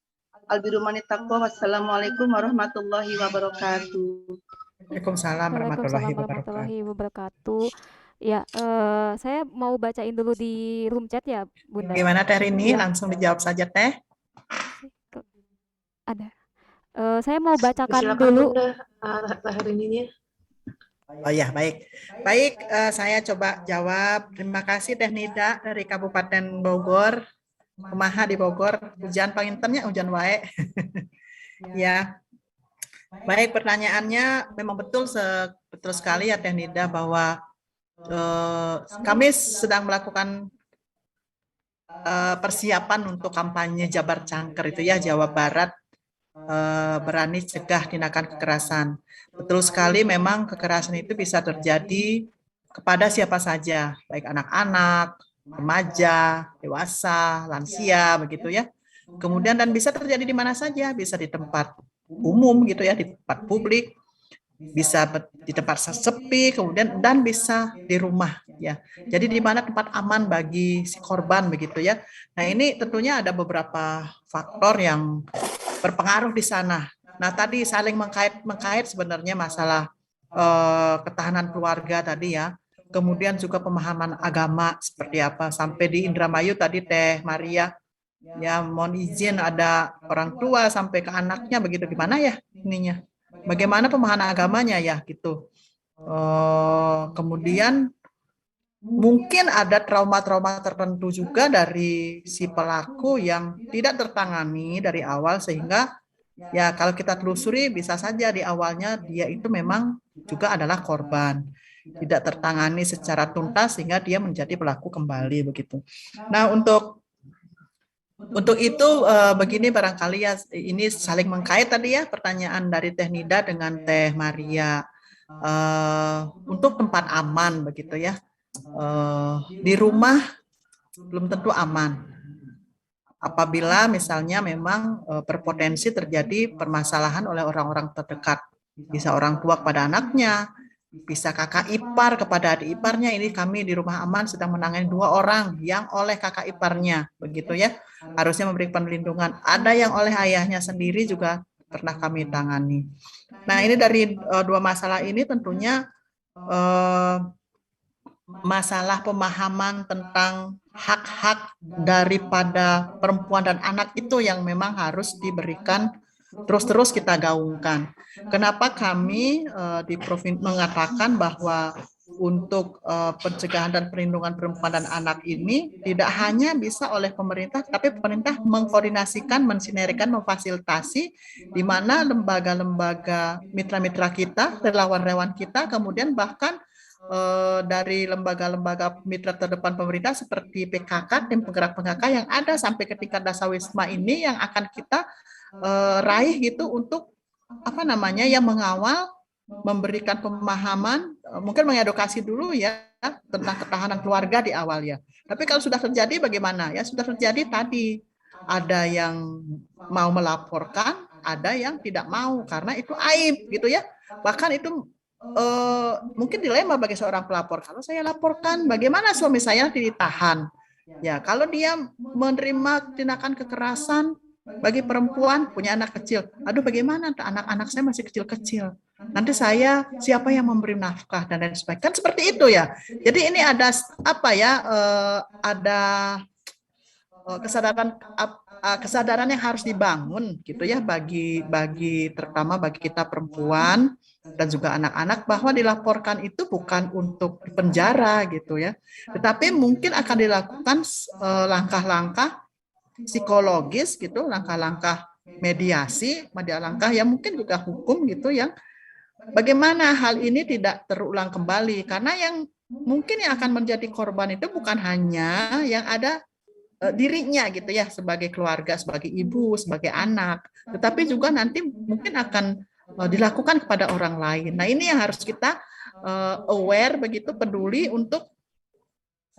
Albirumani taqwa. Wassalamualaikum warahmatullahi wabarakatuh. Waalaikumsalam warahmatullahi wabarakatuh. Warahmatullahi wabarakatuh. Ya, saya mau bacain dulu di room chat ya, Bunda. Gimana Teh Rini? Ya. Langsung dijawab saja, Teh. Ada. Saya mau bacakan Silakan dulu. Bunda, Teh Rininya. Oh ya, baik. Baik, saya coba jawab. Terima kasih Teh Nida dari Kabupaten Bogor. Kumaha di Bogor, hujan pangintennya, hujan wae. Ya. Baik, pertanyaannya memang betul sekali ya Teh Nida, bahwa kami sedang melakukan persiapan untuk kampanye Jabar Cangker itu ya, Jawa Barat berani cegah tindakan kekerasan. Betul sekali, memang kekerasan itu bisa terjadi kepada siapa saja, baik anak-anak, remaja, dewasa, lansia, begitu ya. Kemudian dan bisa terjadi di mana saja, bisa di tempat umum gitu ya, di tempat publik, bisa di tempat sepi, kemudian dan bisa di rumah ya. Jadi di mana tempat aman bagi si korban begitu ya. Nah, ini tentunya ada beberapa faktor yang berpengaruh di sana. Nah, tadi saling mengkait sebenarnya masalah ketahanan keluarga tadi ya. Kemudian juga pemahaman agama seperti apa. Sampai di Indramayu tadi Teh Maria ya, mohon izin ada orang tua sampai ke anaknya begitu, gimana ya ininya? Bagaimana pemahaman agamanya ya gitu. Kemudian mungkin ada trauma-trauma tertentu juga dari si pelaku yang tidak tertangani dari awal, sehingga ya kalau kita telusuri bisa saja di awalnya dia itu memang juga adalah korban, tidak tertangani secara tuntas sehingga dia menjadi pelaku kembali begitu. Nah, untuk itu begini barangkali ya, ini saling mengkait tadi ya pertanyaan dari Teh Nida dengan Teh Maria. Untuk tempat aman begitu ya, di rumah belum tentu aman. Apabila misalnya memang berpotensi terjadi permasalahan oleh orang-orang terdekat, bisa orang tua kepada anaknya, bisa kakak ipar kepada adik iparnya. Ini kami di rumah aman sedang menangani 2 orang yang oleh kakak iparnya, begitu ya. Harusnya memberikan perlindungan. Ada yang oleh ayahnya sendiri juga pernah kami tangani. Nah, ini dari 2 masalah ini tentunya masalah pemahaman tentang hak-hak daripada perempuan dan anak itu yang memang harus diberikan terus-terus kita gaungkan. Kenapa kami di Provinsi mengatakan bahwa untuk pencegahan dan perlindungan perempuan dan anak ini tidak hanya bisa oleh pemerintah, tapi pemerintah mengkoordinasikan, mensinergikan, memfasilitasi di mana lembaga-lembaga mitra-mitra kita, relawan-relawan kita, kemudian bahkan dari lembaga-lembaga mitra terdepan pemerintah seperti PKK, tim penggerak PKK yang ada sampai ke tingkat dasawisma ini yang akan kita raih gitu untuk apa namanya yang mengawal, memberikan pemahaman, mungkin mengedukasi dulu ya tentang ketahanan keluarga di awal ya. Tapi kalau sudah terjadi bagaimana? Ya sudah terjadi tadi ada yang mau melaporkan, ada yang tidak mau karena itu aib gitu ya. Bahkan itu mungkin dilema bagi seorang pelapor. Kalau saya laporkan, bagaimana suami saya ditahan? Ya, kalau dia menerima tindakan kekerasan bagi perempuan punya anak kecil, aduh bagaimana anak-anak saya masih kecil-kecil? Nanti saya siapa yang memberi nafkah dan lain sebagainya? Kan seperti itu ya. Jadi ini ada apa ya? Ada kesadaran yang harus dibangun gitu ya bagi terutama bagi kita perempuan dan juga anak-anak bahwa dilaporkan itu bukan untuk penjara gitu ya, tetapi mungkin akan dilakukan langkah-langkah psikologis gitu, langkah-langkah mediasi, langkah yang mungkin juga hukum gitu yang bagaimana hal ini tidak terulang kembali, karena yang mungkin yang akan menjadi korban itu bukan hanya yang ada dirinya gitu ya sebagai keluarga, sebagai ibu, sebagai anak, tetapi juga nanti mungkin akan dilakukan kepada orang lain. Nah, ini yang harus kita aware begitu, peduli untuk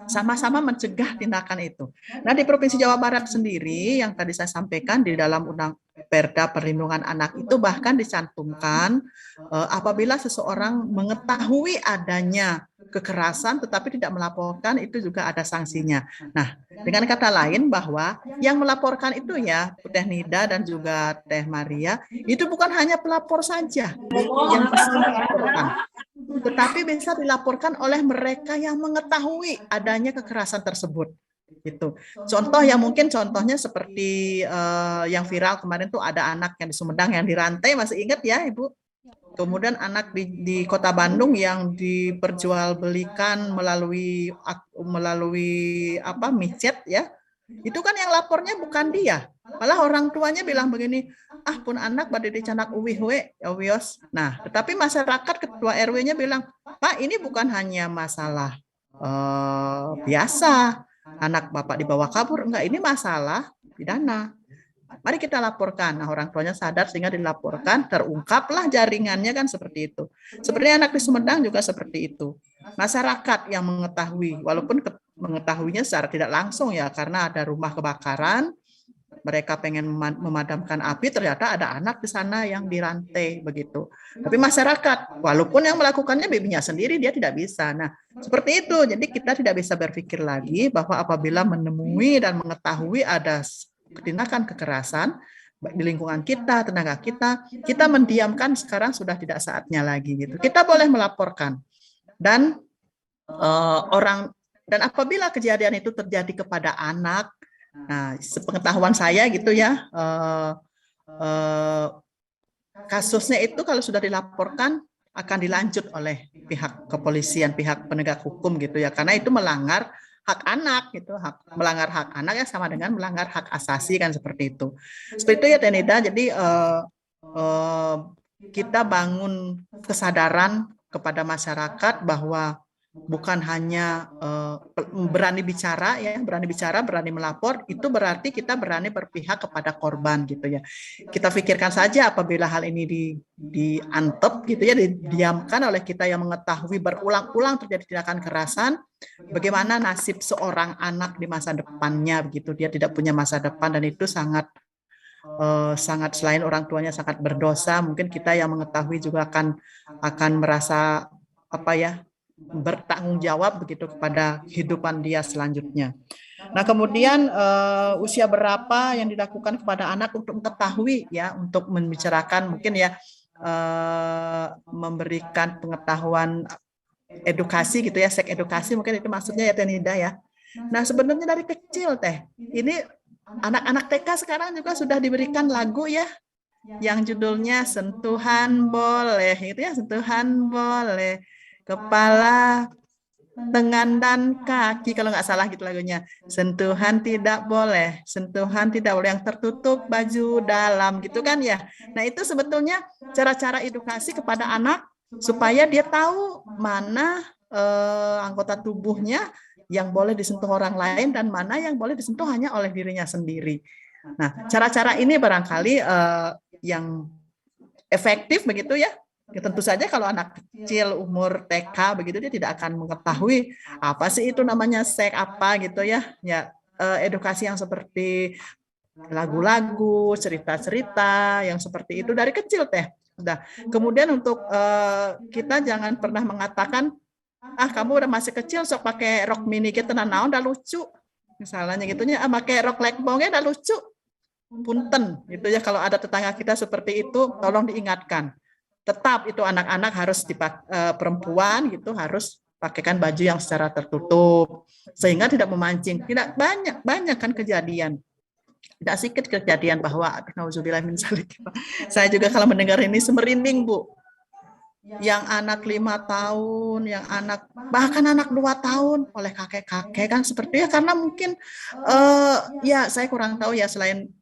sama-sama mencegah tindakan itu. Nah, di Provinsi Jawa Barat sendiri yang tadi saya sampaikan di dalam Undang Perda Perlindungan Anak itu bahkan dicantumkan apabila seseorang mengetahui adanya kekerasan tetapi tidak melaporkan, itu juga ada sanksinya. Nah, dengan kata lain bahwa yang melaporkan itu ya Teh Nida dan juga Teh Maria itu bukan hanya pelapor saja yang bisa melaporkan, tetapi bisa dilaporkan oleh mereka yang mengetahui adanya kekerasan tersebut. Gitu. Contoh yang mungkin contohnya seperti yang viral kemarin tuh ada anak yang di Sumedang yang dirantai, masih ingat ya Ibu? Kemudian anak di Kota Bandung yang diperjualbelikan melalui apa micet ya. Itu kan yang lapornya bukan dia. Malah orang tuanya bilang begini, ah pun anak pada dicanak uwih we ya wios. Nah, tetapi masyarakat ketua RW-nya bilang, Pak ini bukan hanya masalah biasa, anak Bapak dibawa kabur, enggak, ini masalah pidana. Mari kita laporkan. Nah, orang tuanya sadar sehingga dilaporkan, terungkaplah jaringannya kan seperti itu. Seperti anak di Sumedang juga seperti itu. Masyarakat yang mengetahui, walaupun mengetahuinya secara tidak langsung ya, karena ada rumah kebakaran, mereka pengen memadamkan api, ternyata ada anak di sana yang dirantai begitu. Tapi masyarakat, walaupun yang melakukannya bibinya sendiri, dia tidak bisa. Nah, seperti itu. Jadi kita tidak bisa berpikir lagi bahwa apabila menemui dan mengetahui ada tindakan kekerasan di lingkungan kita, tenaga kita mendiamkan sekarang sudah tidak saatnya lagi gitu. Kita boleh melaporkan dan apabila kejadian itu terjadi kepada anak, nah sepengetahuan saya gitu ya, kasusnya itu kalau sudah dilaporkan akan dilanjut oleh pihak kepolisian, pihak penegak hukum gitu ya, karena itu melanggar hak anak gitu, melanggar hak anak ya sama dengan melanggar hak asasi kan seperti itu. Seperti itu ya Tenida. Jadi kita bangun kesadaran kepada masyarakat bahwa bukan hanya berani bicara ya, berani melapor, itu berarti kita berani berpihak kepada korban gitu ya. Kita pikirkan saja apabila hal ini diantep gitu ya, didiamkan oleh kita yang mengetahui berulang-ulang terjadi tindakan kekerasan, bagaimana nasib seorang anak di masa depannya begitu. Dia tidak punya masa depan dan itu sangat selain orang tuanya sangat berdosa, mungkin kita yang mengetahui juga akan merasa apa ya, bertanggung jawab begitu kepada kehidupan dia selanjutnya. Nah, kemudian usia berapa yang dilakukan kepada anak untuk mengetahui ya, untuk membicarakan mungkin ya, memberikan pengetahuan edukasi gitu ya, seks edukasi mungkin itu maksudnya ya Tenida ya. Nah, sebenarnya dari kecil Teh, ini anak-anak TK sekarang juga sudah diberikan lagu ya, yang judulnya Sentuhan Boleh, gitu ya, Sentuhan Boleh, kepala, tangan dan kaki, kalau nggak salah gitu lagunya. Sentuhan tidak boleh, sentuhan tidak boleh, yang tertutup baju dalam gitu kan ya. Nah itu sebetulnya cara-cara edukasi kepada anak supaya dia tahu mana anggota tubuhnya yang boleh disentuh orang lain dan mana yang boleh disentuh hanya oleh dirinya sendiri. Nah cara-cara ini barangkali yang efektif begitu ya. Ya, tentu saja kalau anak kecil umur TK begitu dia tidak akan mengetahui apa sih itu namanya seks apa gitu ya. Ya edukasi yang seperti lagu-lagu, cerita-cerita yang seperti itu dari kecil Teh. Nah, kemudian untuk kita jangan pernah mengatakan kamu udah masih kecil sok pakai rok mini kita naon udah lucu. Misalnya gitunya pakai rok legbongnya udah lucu. Punten gitu ya, kalau ada tetangga kita seperti itu tolong diingatkan. Tetap itu anak-anak harus perempuan gitu harus pakaikan baju yang secara tertutup sehingga tidak memancing. Tidak banyak kan kejadian. Tidak sedikit kejadian bahwa nauzubillah min dzalik. Saya juga kalau mendengar ini semerinding, Bu. Yang anak 5 tahun, yang anak bahkan anak 2 tahun oleh kakek-kakek kan seperti ya, karena mungkin ya saya kurang tahu ya selain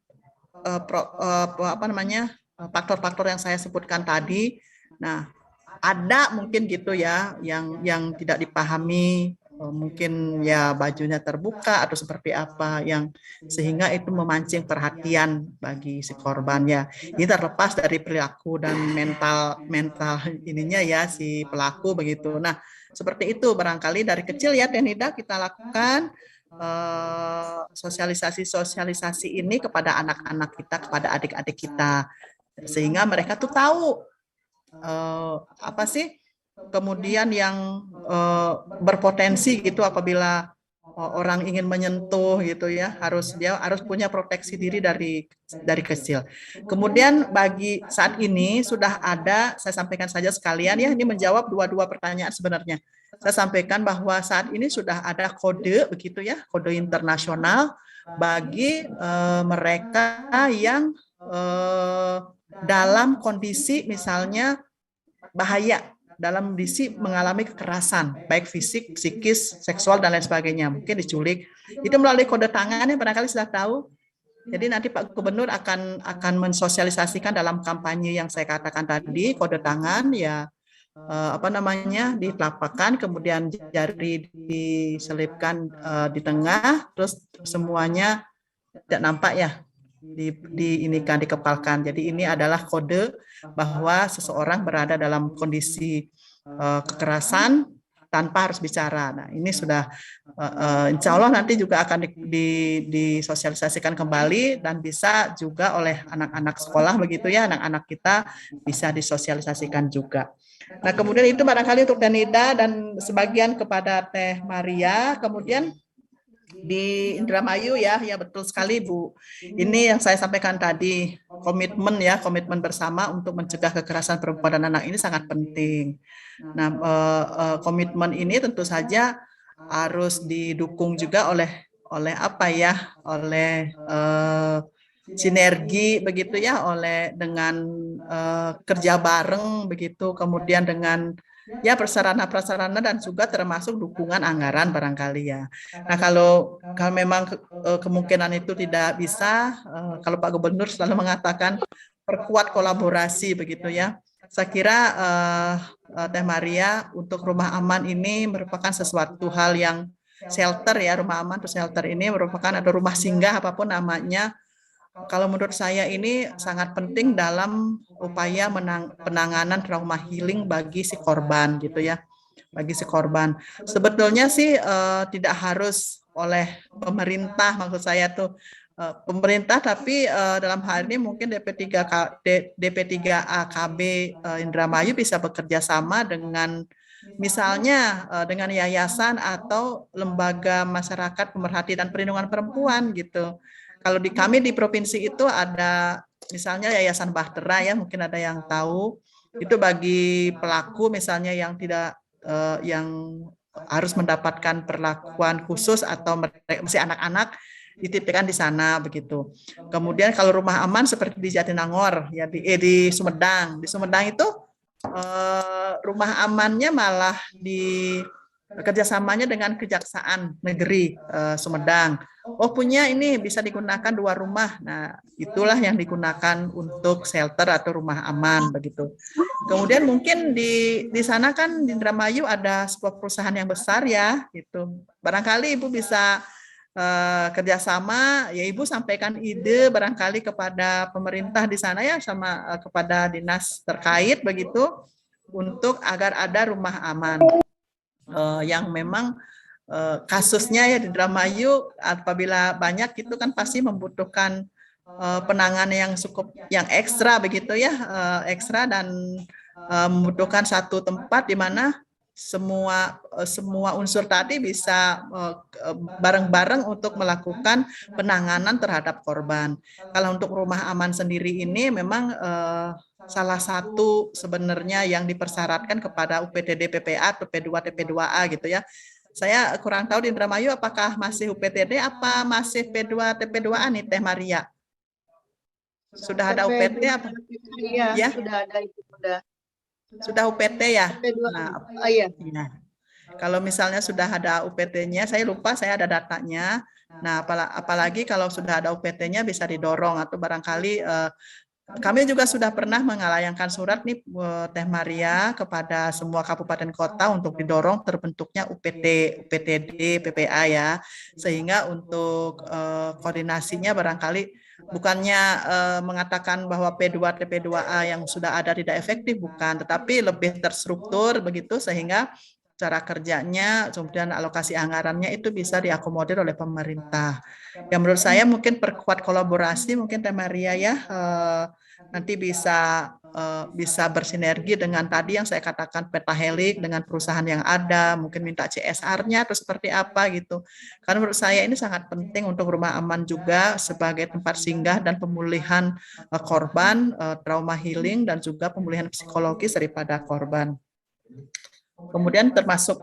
apa namanya faktor-faktor yang saya sebutkan tadi. Nah, ada mungkin gitu ya yang tidak dipahami, mungkin ya bajunya terbuka atau seperti apa yang sehingga itu memancing perhatian bagi si korban ya. Ini terlepas dari perilaku dan mental ininya ya si pelaku begitu. Nah, seperti itu barangkali dari kecil ya Tenida kita lakukan sosialisasi ini kepada anak-anak kita, kepada adik-adik kita, sehingga mereka tuh tahu apa sih kemudian yang berpotensi gitu apabila orang ingin menyentuh gitu ya, dia harus punya proteksi diri dari kecil. Kemudian bagi saat ini sudah ada, saya sampaikan saja sekalian ya, ini menjawab dua pertanyaan sebenarnya. Saya sampaikan bahwa saat ini sudah ada kode begitu ya, kode internasional bagi mereka yang dalam kondisi misalnya bahaya, dalam kondisi mengalami kekerasan, baik fisik, psikis, seksual, dan lain sebagainya, mungkin diculik. Itu melalui kode tangan yang barangkali sudah tahu. Jadi nanti Pak Gubernur akan mensosialisasikan dalam kampanye yang saya katakan tadi, kode tangan ya apa namanya ditelapakan, kemudian jari diselipkan di tengah, terus semuanya tidak nampak ya, dikepalkan. Jadi ini adalah kode bahwa seseorang berada dalam kondisi kekerasan tanpa harus bicara. Nah, ini sudah insya Allah nanti juga akan disosialisasikan kembali dan bisa juga oleh anak-anak sekolah begitu ya, anak-anak kita bisa disosialisasikan juga. Nah, kemudian itu barangkali untuk Tenida dan sebagian kepada Teh Maria. Kemudian di Indramayu ya betul sekali Bu. Ini yang saya sampaikan tadi, komitmen bersama untuk mencegah kekerasan perempuan dan anak ini sangat penting. Nah, komitmen ini tentu saja harus didukung juga oleh apa ya, oleh sinergi begitu ya dengan kerja bareng begitu, kemudian dengan ya prasarana-prasarana dan juga termasuk dukungan anggaran barangkali ya. Nah, kalau memang kemungkinan itu tidak bisa, kalau Pak Gubernur selalu mengatakan perkuat kolaborasi begitu ya. Saya kira Teh Maria, untuk rumah aman ini merupakan sesuatu hal yang shelter ya, rumah aman atau shelter ini merupakan atau rumah singgah apapun namanya. Kalau menurut saya ini sangat penting dalam upaya penanganan trauma healing bagi si korban gitu ya, bagi si korban. Sebetulnya sih tidak harus oleh pemerintah, maksud saya tuh pemerintah, tapi dalam hal ini mungkin DP3AKB Indramayu bisa bekerja sama dengan misalnya dengan yayasan atau lembaga masyarakat pemerhati dan perlindungan perempuan gitu. Kalau kami di provinsi itu ada misalnya Yayasan Bahtera ya, mungkin ada yang tahu, itu bagi pelaku misalnya yang tidak yang harus mendapatkan perlakuan khusus atau masih anak-anak, dititipkan di sana begitu. Kemudian kalau rumah aman seperti di Jatinangor ya, di Sumedang. Di Sumedang itu rumah amannya malah di kerjasamanya dengan Kejaksaan Negeri Sumedang. Oh, punya ini bisa digunakan 2 rumah. Nah, itulah yang digunakan untuk shelter atau rumah aman begitu. Kemudian mungkin di sana kan di Indramayu ada sebuah perusahaan yang besar ya, gitu. Barangkali Ibu bisa kerjasama, ya Ibu sampaikan ide barangkali kepada pemerintah di sana ya, sama kepada dinas terkait begitu, untuk agar ada rumah aman yang memang kasusnya ya di Indramayu apabila banyak itu kan pasti membutuhkan penanganan yang cukup yang ekstra begitu ya, ekstra dan membutuhkan satu tempat di mana semua unsur tadi bisa bareng-bareng untuk melakukan penanganan terhadap korban. Kalau untuk rumah aman sendiri ini memang salah satu sebenarnya yang dipersyaratkan kepada UPTD PPA atau P2 TP2A gitu ya. Saya kurang tahu di Indramayu apakah masih UPTD apa masih P2 TP2A nih Teh Maria? Sudah ada UPT apa? Iya, ya? sudah ada itu Sudah UPT ya? TP2. Nah, Iya. ya. Kalau misalnya sudah ada UPT-nya, saya lupa saya ada datanya. Nah, apalagi kalau sudah ada UPT-nya bisa didorong atau barangkali kami juga sudah pernah mengalayangkan surat nih Teh Maria kepada semua kabupaten kota untuk didorong terbentuknya UPTD, PPA ya, sehingga untuk koordinasinya barangkali bukannya mengatakan bahwa P2 TP2A yang sudah ada tidak efektif, bukan, tetapi lebih terstruktur begitu sehingga cara kerjanya, kemudian alokasi anggarannya itu bisa diakomodir oleh pemerintah. Yang menurut saya mungkin perkuat kolaborasi, mungkin Teh Maria ya, nanti bisa bersinergi dengan tadi yang saya katakan pentahelik dengan perusahaan yang ada, mungkin minta CSR-nya atau seperti apa gitu. Karena menurut saya ini sangat penting untuk rumah aman juga sebagai tempat singgah dan pemulihan korban, trauma healing dan juga pemulihan psikologis daripada korban. Kemudian termasuk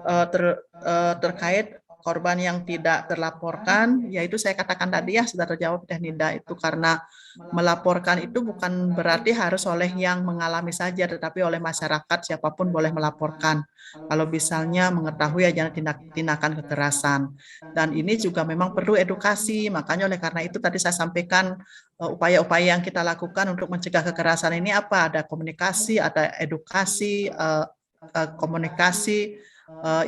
terkait korban yang tidak terlaporkan, yaitu saya katakan tadi ya sudah terjawab Teh Ninda, itu karena melaporkan itu bukan berarti harus oleh yang mengalami saja, tetapi oleh masyarakat siapapun boleh melaporkan. Kalau misalnya mengetahui adanya tindakan kekerasan, dan ini juga memang perlu edukasi. Makanya oleh karena itu tadi saya sampaikan upaya-upaya yang kita lakukan untuk mencegah kekerasan ini apa? Ada komunikasi, ada edukasi. Komunikasi,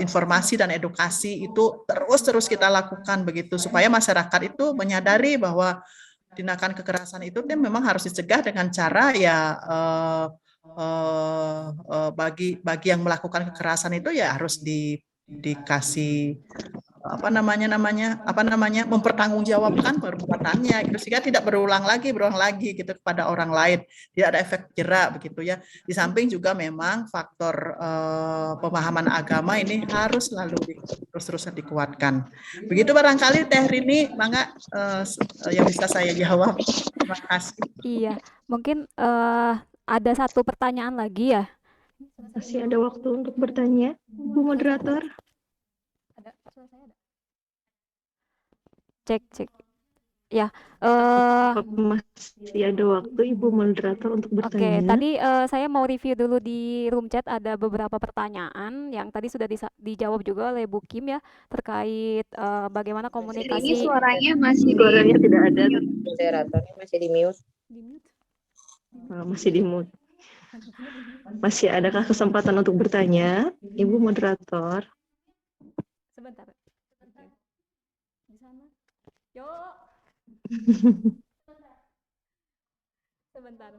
informasi dan edukasi itu terus kita lakukan begitu supaya masyarakat itu menyadari bahwa tindakan kekerasan itu memang harus dicegah dengan cara ya bagi yang melakukan kekerasan itu ya harus dikasih mempertanggungjawabkan perbuatannya gitu sehingga tidak berulang lagi gitu kepada orang lain, tidak ada efek jerak begitu ya. Di samping juga memang faktor pemahaman agama ini harus selalu terus-terusan dikuatkan. Begitu barangkali Teh Rini, mangga yang bisa saya jawab. Terima kasih. Iya, mungkin ada satu pertanyaan lagi ya. Masih ada waktu untuk bertanya, Bu Moderator. Ada suara saya ada. Cek. Ya, Apa masih ada waktu Ibu moderator untuk oke, bertanya? tadi saya mau review dulu di room chat, ada beberapa pertanyaan yang tadi sudah dijawab juga oleh Bu Kim ya, terkait bagaimana Ini komunikasi. suaranya masih di Suaranya tidak ada. Moderatornya masih di mute. Di mute. Masih di mute. Masih adakah kesempatan untuk bertanya, Ibu moderator? Sebentar. Oke. Di sana. Yuk. Sebentar.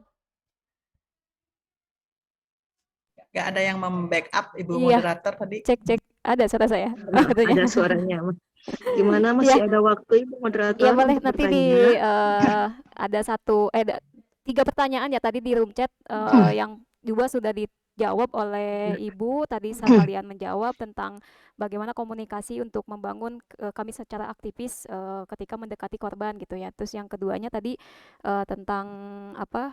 Nggak ada yang membackup Ibu Iya, moderator tadi. cek. Ada suara saya. Ada suaranya. Gimana, masih Iya. ada waktu Ibu Ya moderator boleh, untuk nanti bertanya? ada tiga pertanyaan ya tadi di room chat yang juga sudah dijawab oleh Ibu tadi saat kalian menjawab tentang bagaimana komunikasi untuk membangun kami secara aktivis ketika mendekati korban gitu ya. Terus yang keduanya tadi tentang apa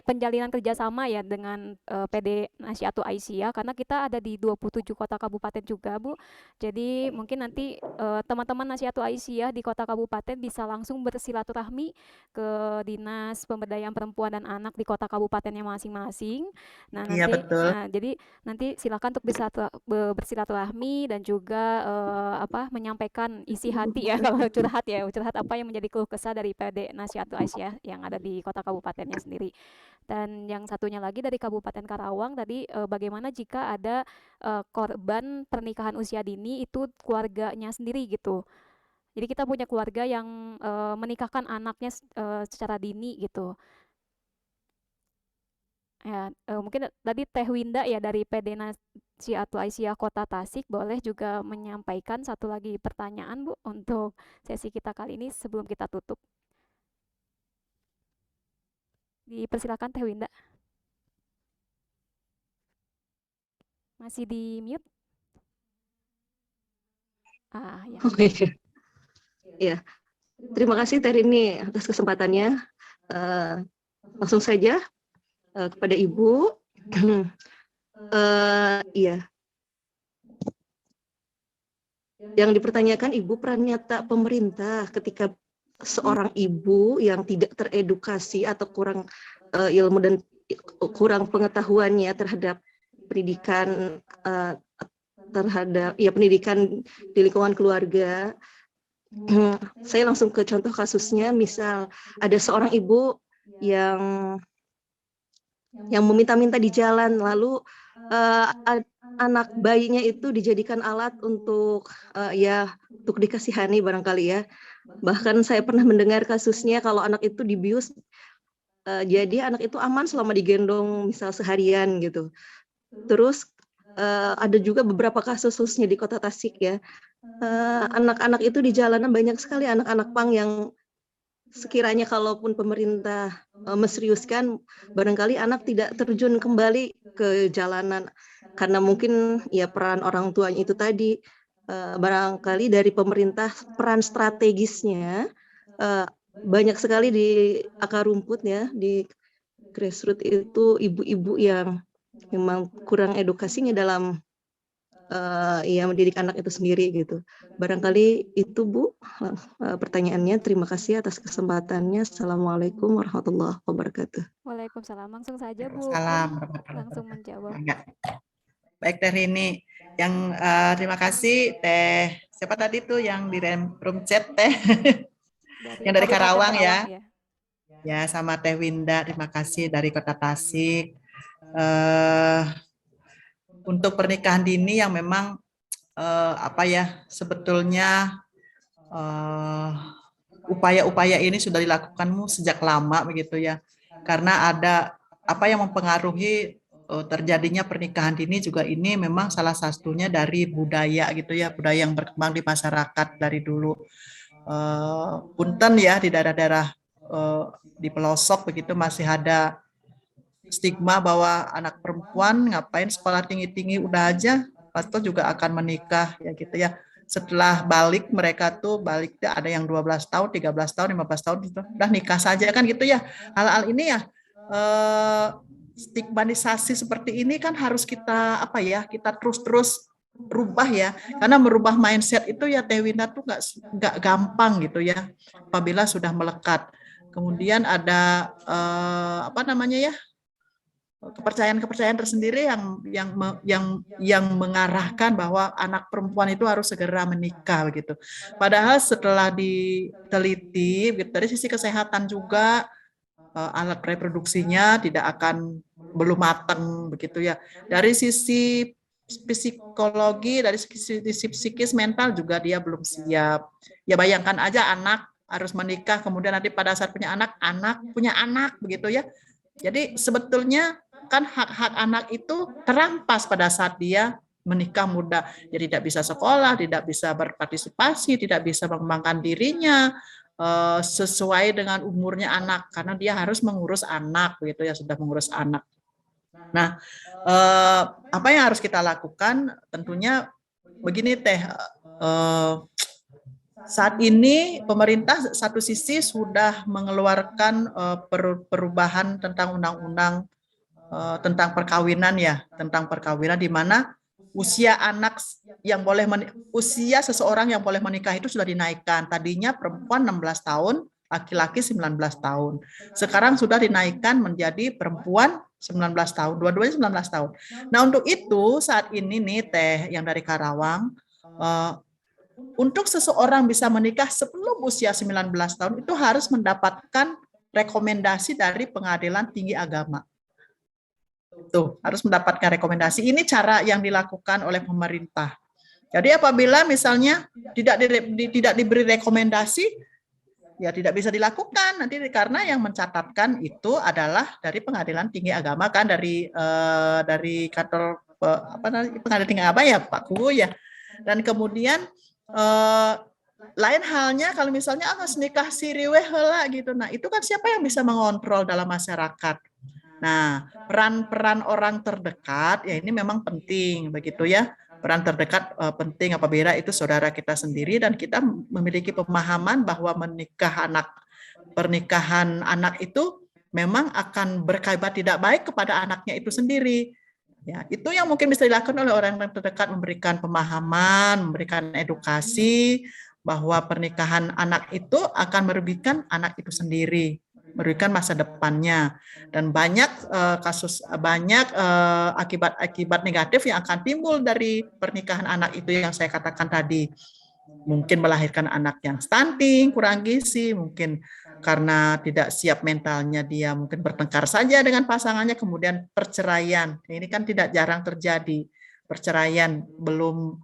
penjalinan kerjasama ya dengan PD Nasyiatul Aisyah, karena kita ada di 27 kota kabupaten juga Bu. Jadi mungkin nanti teman-teman Nasyiatul Aisyah di kota kabupaten bisa langsung bersilaturahmi ke Dinas Pemberdayaan Perempuan dan Anak di kota kabupatennya masing-masing. Nah, Iya, betul. jadi nanti silakan untuk bisa bersilaturahmi dan juga menyampaikan isi hati ya kalau curhat apa yang menjadi keluh kesah dari PD Nasyiatul Aisyah yang ada di kota kabupatennya sendiri. Dan yang satunya lagi dari Kabupaten Karawang tadi bagaimana jika ada korban pernikahan usia dini itu keluarganya sendiri gitu. Jadi kita punya keluarga yang menikahkan anaknya secara dini gitu. Ya, mungkin tadi Teh Winda ya dari PD Nasyiatul Aisyah Kota Tasik boleh juga menyampaikan satu lagi pertanyaan Bu untuk sesi kita kali ini sebelum kita tutup. Dipersilakan Teh Winda. Masih di mute? Ya. Oke. Ya, terima kasih Teh Rini atas kesempatannya. Langsung saja kepada Ibu. Iya. Yang dipertanyakan Ibu, peran nyata pemerintah ketika seorang ibu yang tidak teredukasi atau kurang ilmu dan kurang pengetahuannya terhadap pendidikan pendidikan di lingkungan keluarga. Saya langsung ke contoh kasusnya, misal ada seorang ibu yang meminta-minta di jalan, lalu anak bayinya itu dijadikan alat untuk untuk dikasihani barangkali ya. Bahkan saya pernah mendengar kasusnya kalau anak itu dibius, jadi anak itu aman selama digendong misal seharian gitu. Terus ada juga beberapa kasus khususnya di Kota Tasik ya. Anak-anak itu di jalanan banyak sekali anak-anak pang yang sekiranya kalaupun pemerintah menseriuskan, barangkali anak tidak terjun kembali ke jalanan karena mungkin ya peran orang tuanya itu tadi. Barangkali dari pemerintah peran strategisnya banyak sekali di akar rumput ya, di grassroots itu ibu-ibu yang memang kurang edukasinya dalam mendidik anak itu sendiri gitu. Barangkali itu Bu pertanyaannya. Terima kasih atas kesempatannya. Assalamualaikum warahmatullahi wabarakatuh. Waalaikumsalam. Langsung saja Bu Salam. langsung menjawab. Baik Teh Rini, yang terima kasih Teh. Siapa tadi tuh yang di room chat Teh? Yang dari Karawang ya. Ya, sama Teh Winda, terima kasih dari Kota Tasik. Untuk pernikahan dini yang memang sebetulnya upaya-upaya ini sudah dilakukan sejak lama begitu ya, karena ada apa yang mempengaruhi terjadinya pernikahan dini juga ini memang salah satunya dari budaya gitu ya, budaya yang berkembang di masyarakat dari dulu. Punten ya di daerah-daerah di pelosok begitu masih ada stigma bahwa anak perempuan ngapain sekolah tinggi-tinggi, udah aja pasti juga akan menikah ya gitu ya. Setelah balik mereka tuh balik ada yang 12 tahun, 13 tahun, 15 tahun gitu, udah nikah saja kan gitu ya. Hal-hal ini ya stigmatisasi seperti ini kan harus kita kita terus-terus rubah ya, karena merubah mindset itu ya Teh Winda tuh nggak gampang gitu ya, apabila sudah melekat. Kemudian ada apa namanya ya, kepercayaan-kepercayaan tersendiri yang mengarahkan bahwa anak perempuan itu harus segera menikah begitu. Padahal setelah diteliti gitu, dari sisi kesehatan juga alat reproduksinya belum matang begitu ya. Dari sisi psikologi, dari sisi psikis mental juga dia belum siap. Ya bayangkan aja anak harus menikah, kemudian nanti pada saat punya anak punya anak begitu ya. Jadi sebetulnya kan hak-hak anak itu terampas pada saat dia menikah muda. Jadi tidak bisa sekolah, tidak bisa berpartisipasi, tidak bisa mengembangkan dirinya sesuai dengan umurnya anak, karena dia harus mengurus anak begitu ya, sudah mengurus anak. Nah, apa yang harus kita lakukan? Tentunya begini Teh, saat ini pemerintah satu sisi sudah mengeluarkan perubahan tentang undang-undang tentang perkawinan ya, tentang perkawinan di mana usia usia seseorang yang boleh menikah itu sudah dinaikkan. Tadinya perempuan 16 tahun, laki-laki 19 tahun. Sekarang sudah dinaikkan menjadi perempuan 19 tahun, dua-duanya 19 tahun. Nah, untuk itu saat ini nih Teh yang dari Karawang, untuk seseorang bisa menikah sebelum usia 19 tahun itu harus mendapatkan rekomendasi dari Pengadilan Tinggi Agama. Tuh, harus mendapatkan rekomendasi. Ini cara yang dilakukan oleh pemerintah. Jadi apabila misalnya tidak diberi rekomendasi, ya tidak bisa dilakukan nanti, karena yang mencatatkan itu adalah dari Pengadilan Tinggi Agama kan, dari kantor Pengadilan Tinggi Agama ya Pak Kuwu ya. Dan kemudian lain halnya kalau misalnya nikah siriweh heula gitu. Nah, itu kan siapa yang bisa mengontrol dalam masyarakat? Nah, peran-peran orang terdekat ya ini memang penting begitu ya. Peran terdekat penting apabila itu saudara kita sendiri dan kita memiliki pemahaman bahwa pernikahan anak itu memang akan berakibat tidak baik kepada anaknya itu sendiri. Ya, itu yang mungkin bisa dilakukan oleh orang yang terdekat, memberikan pemahaman, memberikan edukasi bahwa pernikahan anak itu akan merugikan anak itu sendiri, merugikan masa depannya, dan banyak akibat-akibat negatif yang akan timbul dari pernikahan anak itu yang saya katakan tadi. Mungkin melahirkan anak yang stunting, kurang gizi, mungkin karena tidak siap mentalnya dia mungkin bertengkar saja dengan pasangannya, kemudian perceraian. Ini kan tidak jarang terjadi. Perceraian belum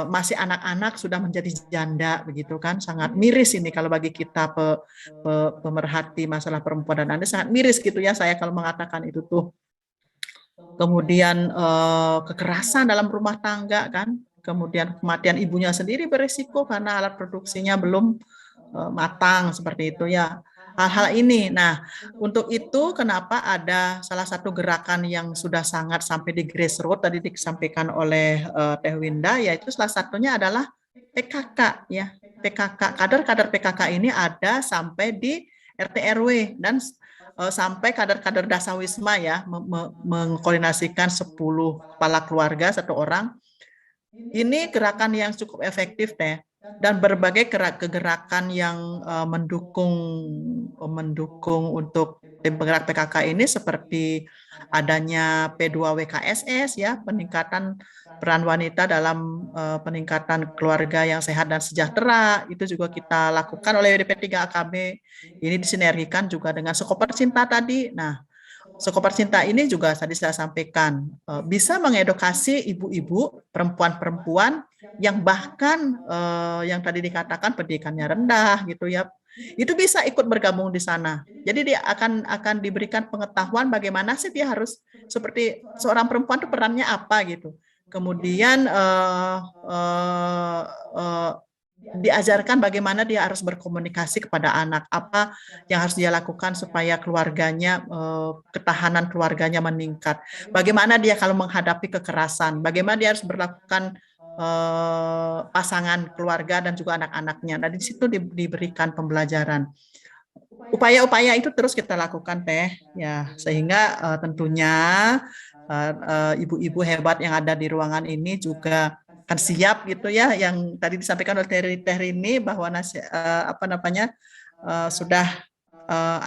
masih anak-anak sudah menjadi janda begitu kan, sangat miris ini kalau bagi kita pemerhati masalah perempuan dan anak, sangat miris gitu ya saya kalau mengatakan itu tuh. Kemudian kekerasan dalam rumah tangga kan, kemudian kematian ibunya sendiri beresiko karena alat produksinya belum matang seperti itu ya, hal-hal ini. Nah, untuk itu kenapa ada salah satu gerakan yang sudah sangat sampai di grassroots tadi disampaikan oleh Teh Winda, yaitu salah satunya adalah PKK ya. PKK, kader-kader PKK ini ada sampai di RT RW dan sampai kader-kader Dasawisma ya, mengkoordinasikan 10 kepala keluarga satu orang. Ini gerakan yang cukup efektif Teh. Dan berbagai kegerakan yang mendukung untuk penggerak PKK ini seperti adanya P2WKSS ya, peningkatan peran wanita dalam peningkatan keluarga yang sehat dan sejahtera, itu juga kita lakukan oleh WDP3AKB. Ini disinergikan juga dengan Sekoper Cinta tadi. Nah, Sekoper Cinta ini juga tadi saya sampaikan bisa mengedukasi ibu-ibu, perempuan-perempuan yang bahkan yang tadi dikatakan pendidikannya rendah gitu ya, itu bisa ikut bergabung di sana. Jadi dia akan diberikan pengetahuan bagaimana sih dia harus, seperti seorang perempuan itu perannya apa gitu. Kemudian diajarkan bagaimana dia harus berkomunikasi kepada anak, apa yang harus dia lakukan supaya keluarganya, ketahanan keluarganya meningkat, bagaimana dia kalau menghadapi kekerasan, bagaimana dia harus berlakukan pasangan, keluarga, dan juga anak-anaknya. Nah, di situ diberikan pembelajaran. upaya-upaya itu terus kita lakukan Teh ya, sehingga tentunya ibu-ibu hebat yang ada di ruangan ini juga akan siap gitu ya, yang tadi disampaikan oleh Teh Rini bahwa apa namanya sudah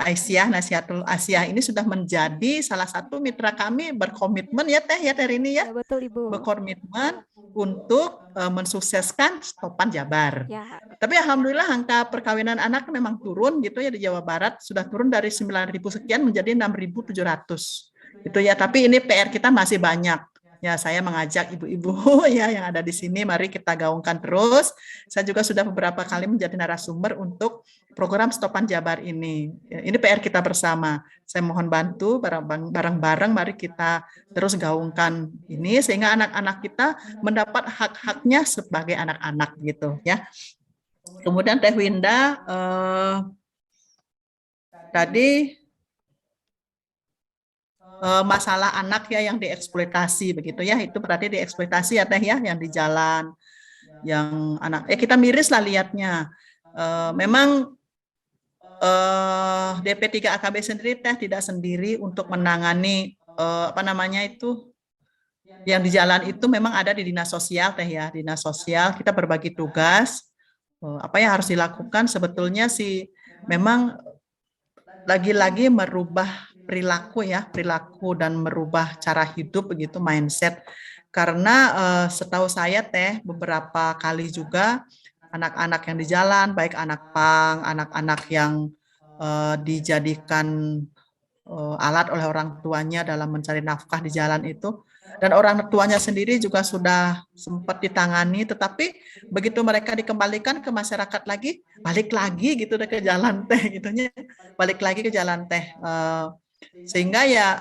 Aisyah Nasihatul Asyah ini sudah menjadi salah satu mitra kami, berkomitmen ya Teh Rini ya, Ya, betul Ibu. berkomitmen untuk mensukseskan Topan Jabar. Ya, Tapi alhamdulillah angka perkawinan anak memang turun gitu ya di Jawa Barat, sudah turun dari 9.000 sekian menjadi 6.700 gitu ya. Tapi ini PR kita masih banyak. Ya, saya mengajak ibu-ibu ya yang ada di sini, mari kita gaungkan terus. Saya juga sudah beberapa kali menjadi narasumber untuk program Stopan Jabar ini. Ini PR kita bersama. Saya mohon bantu bareng-bareng, mari kita terus gaungkan ini sehingga anak-anak kita mendapat hak-haknya sebagai anak-anak gitu ya. Kemudian Teh Winda tadi masalah anak ya yang dieksploitasi begitu ya, itu berarti dieksploitasi ya Teh ya, yang di jalan, yang anak kita miris lah lihatnya. Memang DP3 AKB sendiri Teh tidak sendiri untuk menangani apa namanya itu yang di jalan itu, memang ada di dinas sosial Teh ya, dinas sosial kita berbagi tugas. Apa yang harus dilakukan sebetulnya sih memang lagi-lagi merubah perilaku ya, perilaku dan merubah cara hidup begitu, mindset. Karena setahu saya Teh beberapa kali juga anak-anak yang di jalan, baik anak pang, anak-anak yang dijadikan alat oleh orang tuanya dalam mencari nafkah di jalan itu, dan orang tuanya sendiri juga sudah sempat ditangani, tetapi begitu mereka dikembalikan ke masyarakat lagi, balik lagi gitu ke jalan Teh gitunya, balik lagi ke jalan Teh. Sehingga ya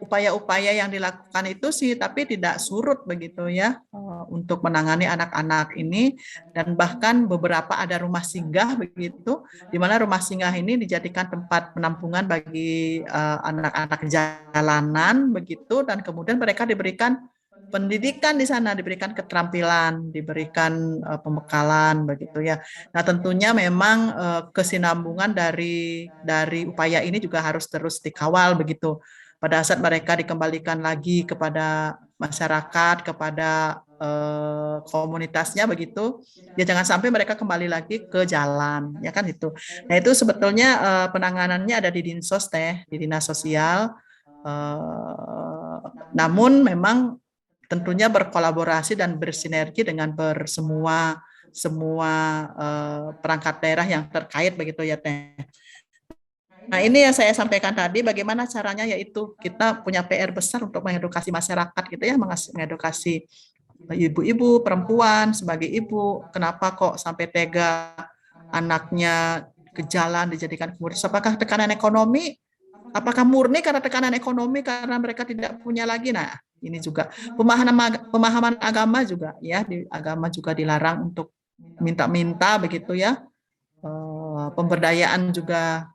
upaya-upaya yang dilakukan itu sih tapi tidak surut begitu ya untuk menangani anak-anak ini, dan bahkan beberapa ada rumah singgah begitu, di mana rumah singgah ini dijadikan tempat penampungan bagi anak-anak jalanan begitu, dan kemudian mereka diberikan pendidikan di sana, diberikan keterampilan, diberikan pembekalan begitu ya. Nah, tentunya memang kesinambungan dari upaya ini juga harus terus dikawal begitu. Pada saat mereka dikembalikan lagi kepada masyarakat, kepada komunitasnya begitu, ya jangan sampai mereka kembali lagi ke jalan, ya kan itu. Nah, itu sebetulnya penanganannya ada di Dinsos Teh, di Dinas Sosial. Namun memang tentunya berkolaborasi dan bersinergi dengan semua perangkat daerah yang terkait begitu ya Teh. Nah, ini yang saya sampaikan tadi, bagaimana caranya, yaitu kita punya PR besar untuk mengedukasi masyarakat gitu ya, mengedukasi ibu-ibu, perempuan sebagai ibu, kenapa kok sampai tega anaknya ke jalan dijadikan komoditas? Apakah tekanan ekonomi? Apakah murni karena tekanan ekonomi karena mereka tidak punya lagi? Nah, ini juga pemahaman agama juga ya, di agama juga dilarang untuk minta-minta begitu ya. Pemberdayaan juga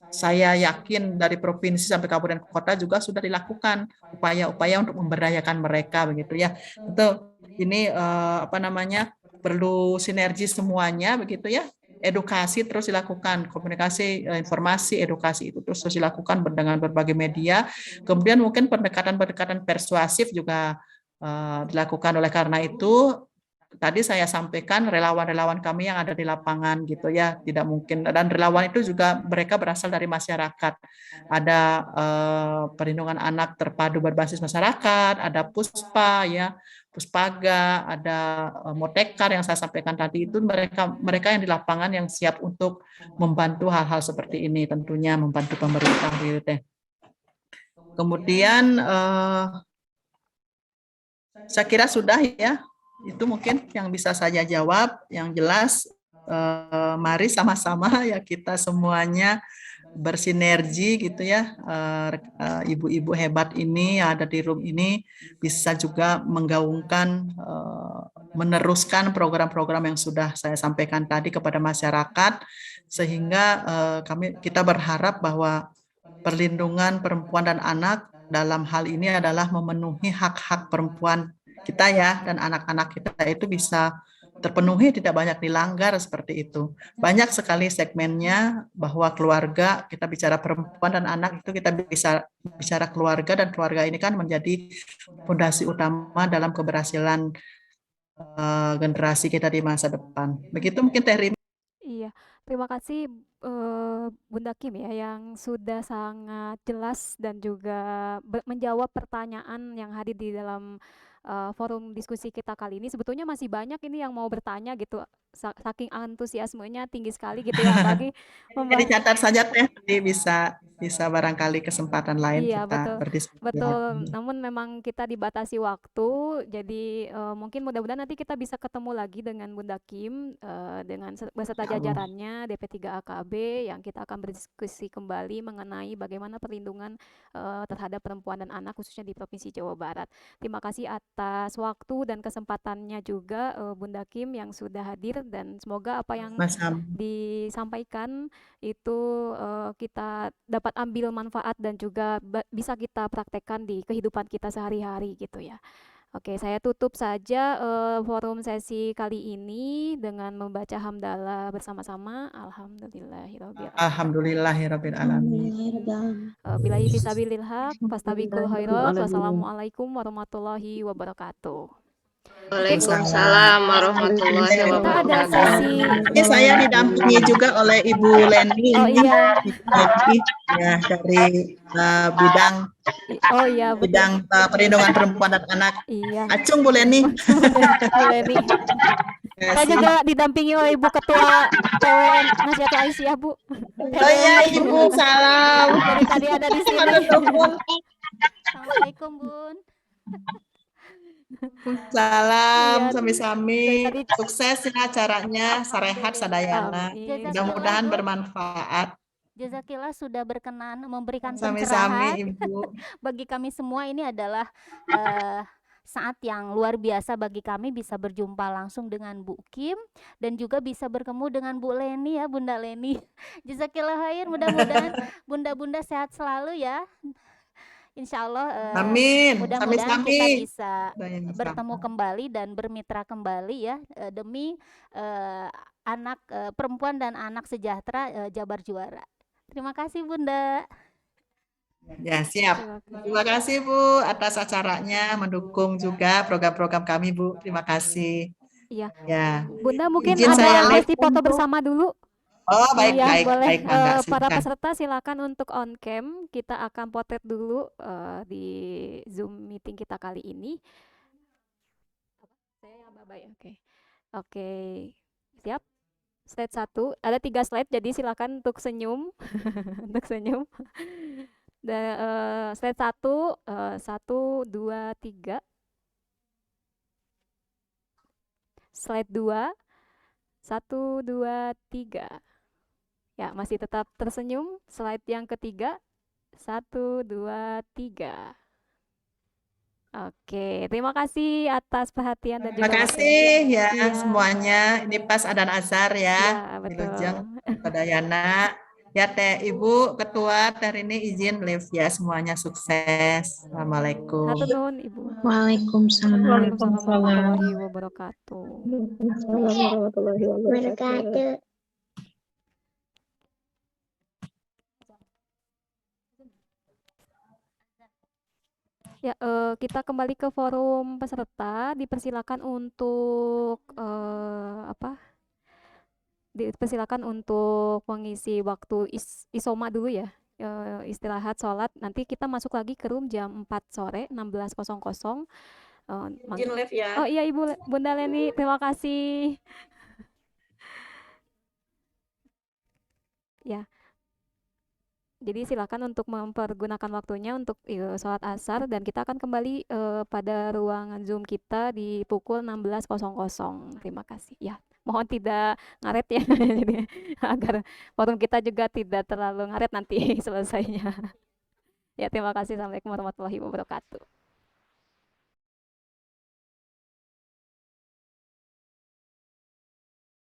saya yakin dari provinsi sampai kabupaten kota juga sudah dilakukan upaya-upaya untuk memberdayakan mereka begitu ya. Tentu ini apa namanya perlu sinergi semuanya begitu ya. Edukasi terus dilakukan, komunikasi, informasi, edukasi itu terus dilakukan dengan berbagai media. Kemudian mungkin pendekatan-pendekatan persuasif juga dilakukan. Oleh karena itu tadi saya sampaikan relawan-relawan kami yang ada di lapangan gitu ya, tidak mungkin, dan relawan itu juga mereka berasal dari masyarakat. Ada perlindungan anak terpadu berbasis masyarakat, ada Puspa ya, Puspaga, ada Motekar yang saya sampaikan tadi, itu mereka yang di lapangan yang siap untuk membantu hal-hal seperti ini, tentunya membantu pemerintah gitu Teh. Kemudian saya kira sudah ya, itu mungkin yang bisa saya jawab. Yang jelas mari sama-sama ya kita semuanya bersinergi gitu ya, ibu-ibu hebat ini yang ada di room ini bisa juga menggaungkan, meneruskan program-program yang sudah saya sampaikan tadi kepada masyarakat, sehingga kita berharap bahwa perlindungan perempuan dan anak dalam hal ini adalah memenuhi hak-hak perempuan kita ya, dan anak-anak kita itu bisa terpenuhi, tidak banyak dilanggar seperti itu. Banyak sekali segmennya bahwa keluarga, kita bicara perempuan dan anak itu kita bisa bicara keluarga, dan keluarga ini kan menjadi fondasi utama dalam keberhasilan generasi kita di masa depan. Begitu mungkin Teh Rima. Iya, terima kasih Bunda Kim ya yang sudah sangat jelas dan juga menjawab pertanyaan yang hadir di dalam forum diskusi kita kali ini. Sebetulnya masih banyak ini yang mau bertanya gitu, saking antusiasmenya tinggi sekali gitu ya, apalagi Jadi catat saja Teh, nanti bisa barangkali kesempatan lain Iya, kita betul. berdiskusi Betul. lagi. Namun memang kita dibatasi waktu, jadi mungkin mudah-mudahan nanti kita bisa ketemu lagi dengan Bunda Kim dengan beserta Ya Allah. jajarannya DP3AKB yang kita akan berdiskusi kembali mengenai bagaimana perlindungan terhadap perempuan dan anak khususnya di Provinsi Jawa Barat. Terima kasih atas waktu dan kesempatannya juga Bunda Kim yang sudah hadir, dan semoga apa yang Mas-Sam. disampaikan itu kita dapat ambil manfaat dan juga bisa kita praktekkan di kehidupan kita sehari-hari gitu ya. Oke, saya tutup saja forum sesi kali ini dengan membaca hamdalah bersama-sama. Alhamdulillahirabbil alamin. Alhamdulillahirabbil alamin. Billahi fisabilil haq, fastabiqul khairat. Wassalamualaikum warahmatullahi wabarakatuh. Waalaikumsalam warahmatullahi Kita ada wabarakatuh. sesi. Ini saya didampingi juga oleh Ibu Leni Oh ini iya, ya dari bidang oh iya betul. bidang perlindungan perempuan dan anak. Iya, Acung Bu Leni. Bu Leni. Saya juga didampingi oleh Ibu Ketua PWN Nasyatul Aisyah, Bu. Oh iya Ibu, salam. Dari tadi ada di sini. Assalamualaikum Bun. Salam, Iya, sami-sami. dari tadi. Sukses ya acaranya, sarehat sadayana. Amin. Mudah-mudahan bermanfaat. Jazakillah sudah berkenan memberikan Sami-sami pencerahan Ibu. bagi kami semua. Ini adalah saat yang luar biasa bagi kami bisa berjumpa langsung dengan Bu Kim dan juga bisa bertemu dengan Bu Leni ya, Bunda Leni. Jazakillah khair, mudah-mudahan bunda-bunda sehat selalu ya. Insya Allah Amin. mudah-mudahan Sami-sami. kita bisa Doain bertemu sama. kembali dan bermitra kembali ya demi anak perempuan dan anak sejahtera Jabar Juara. Terima kasih Bunda. Ya, siap. Terima kasih Bu atas acaranya, mendukung juga program-program kami Bu. Terima kasih. Iya. Ya. Bunda mungkin Izin saya ada live sesi foto bersama dulu. Oh, baik, Iya, baik, boleh. baik, Mangga, Para silakan. peserta silakan untuk on cam. Kita akan potret dulu di Zoom meeting kita kali ini. Saya Babai. Oke. Oke. Siap. Slide 1. Ada 3 slide, jadi silakan untuk senyum. Untuk senyum. Dan slide 1, 1, 2, 3. Slide 2, 1, 2, 3. Ya, masih tetap tersenyum. Slide yang ketiga. 1, 2, 3. Oke, terima kasih atas perhatian dan Terima juga kasih ya Iya. semuanya. Ini pas adzan azhar Iya, ya. betul. Wilujeng Sadayana. Ya Teh Ibu Ketua Teh Rini izin live ya, semuanya sukses. Assalamualaikum. Hatur nuhun, Ibu. Waalaikumsalam. Waalaikumsalam warahmatullahi wabarakatuh. Warahmatullahi wabarakatuh. Ya, kita kembali ke forum peserta. Dipersilakan untuk dipersilakan untuk mengisi waktu isoma dulu ya, istirahat sholat. Nanti kita masuk lagi ke room jam 4 sore 16.00. Izin live ya. Oh iya Ibu Bunda Leni, terima kasih. Ya. Jadi silakan untuk mempergunakan waktunya untuk sholat asar, dan kita akan kembali pada ruangan Zoom kita di pukul 16.00. Terima kasih. Ya, mohon tidak ngaret ya, jadi agar forum kita juga tidak terlalu ngaret nanti selesainya. Ya, terima kasih. Assalamualaikum warahmatullahi wabarakatuh.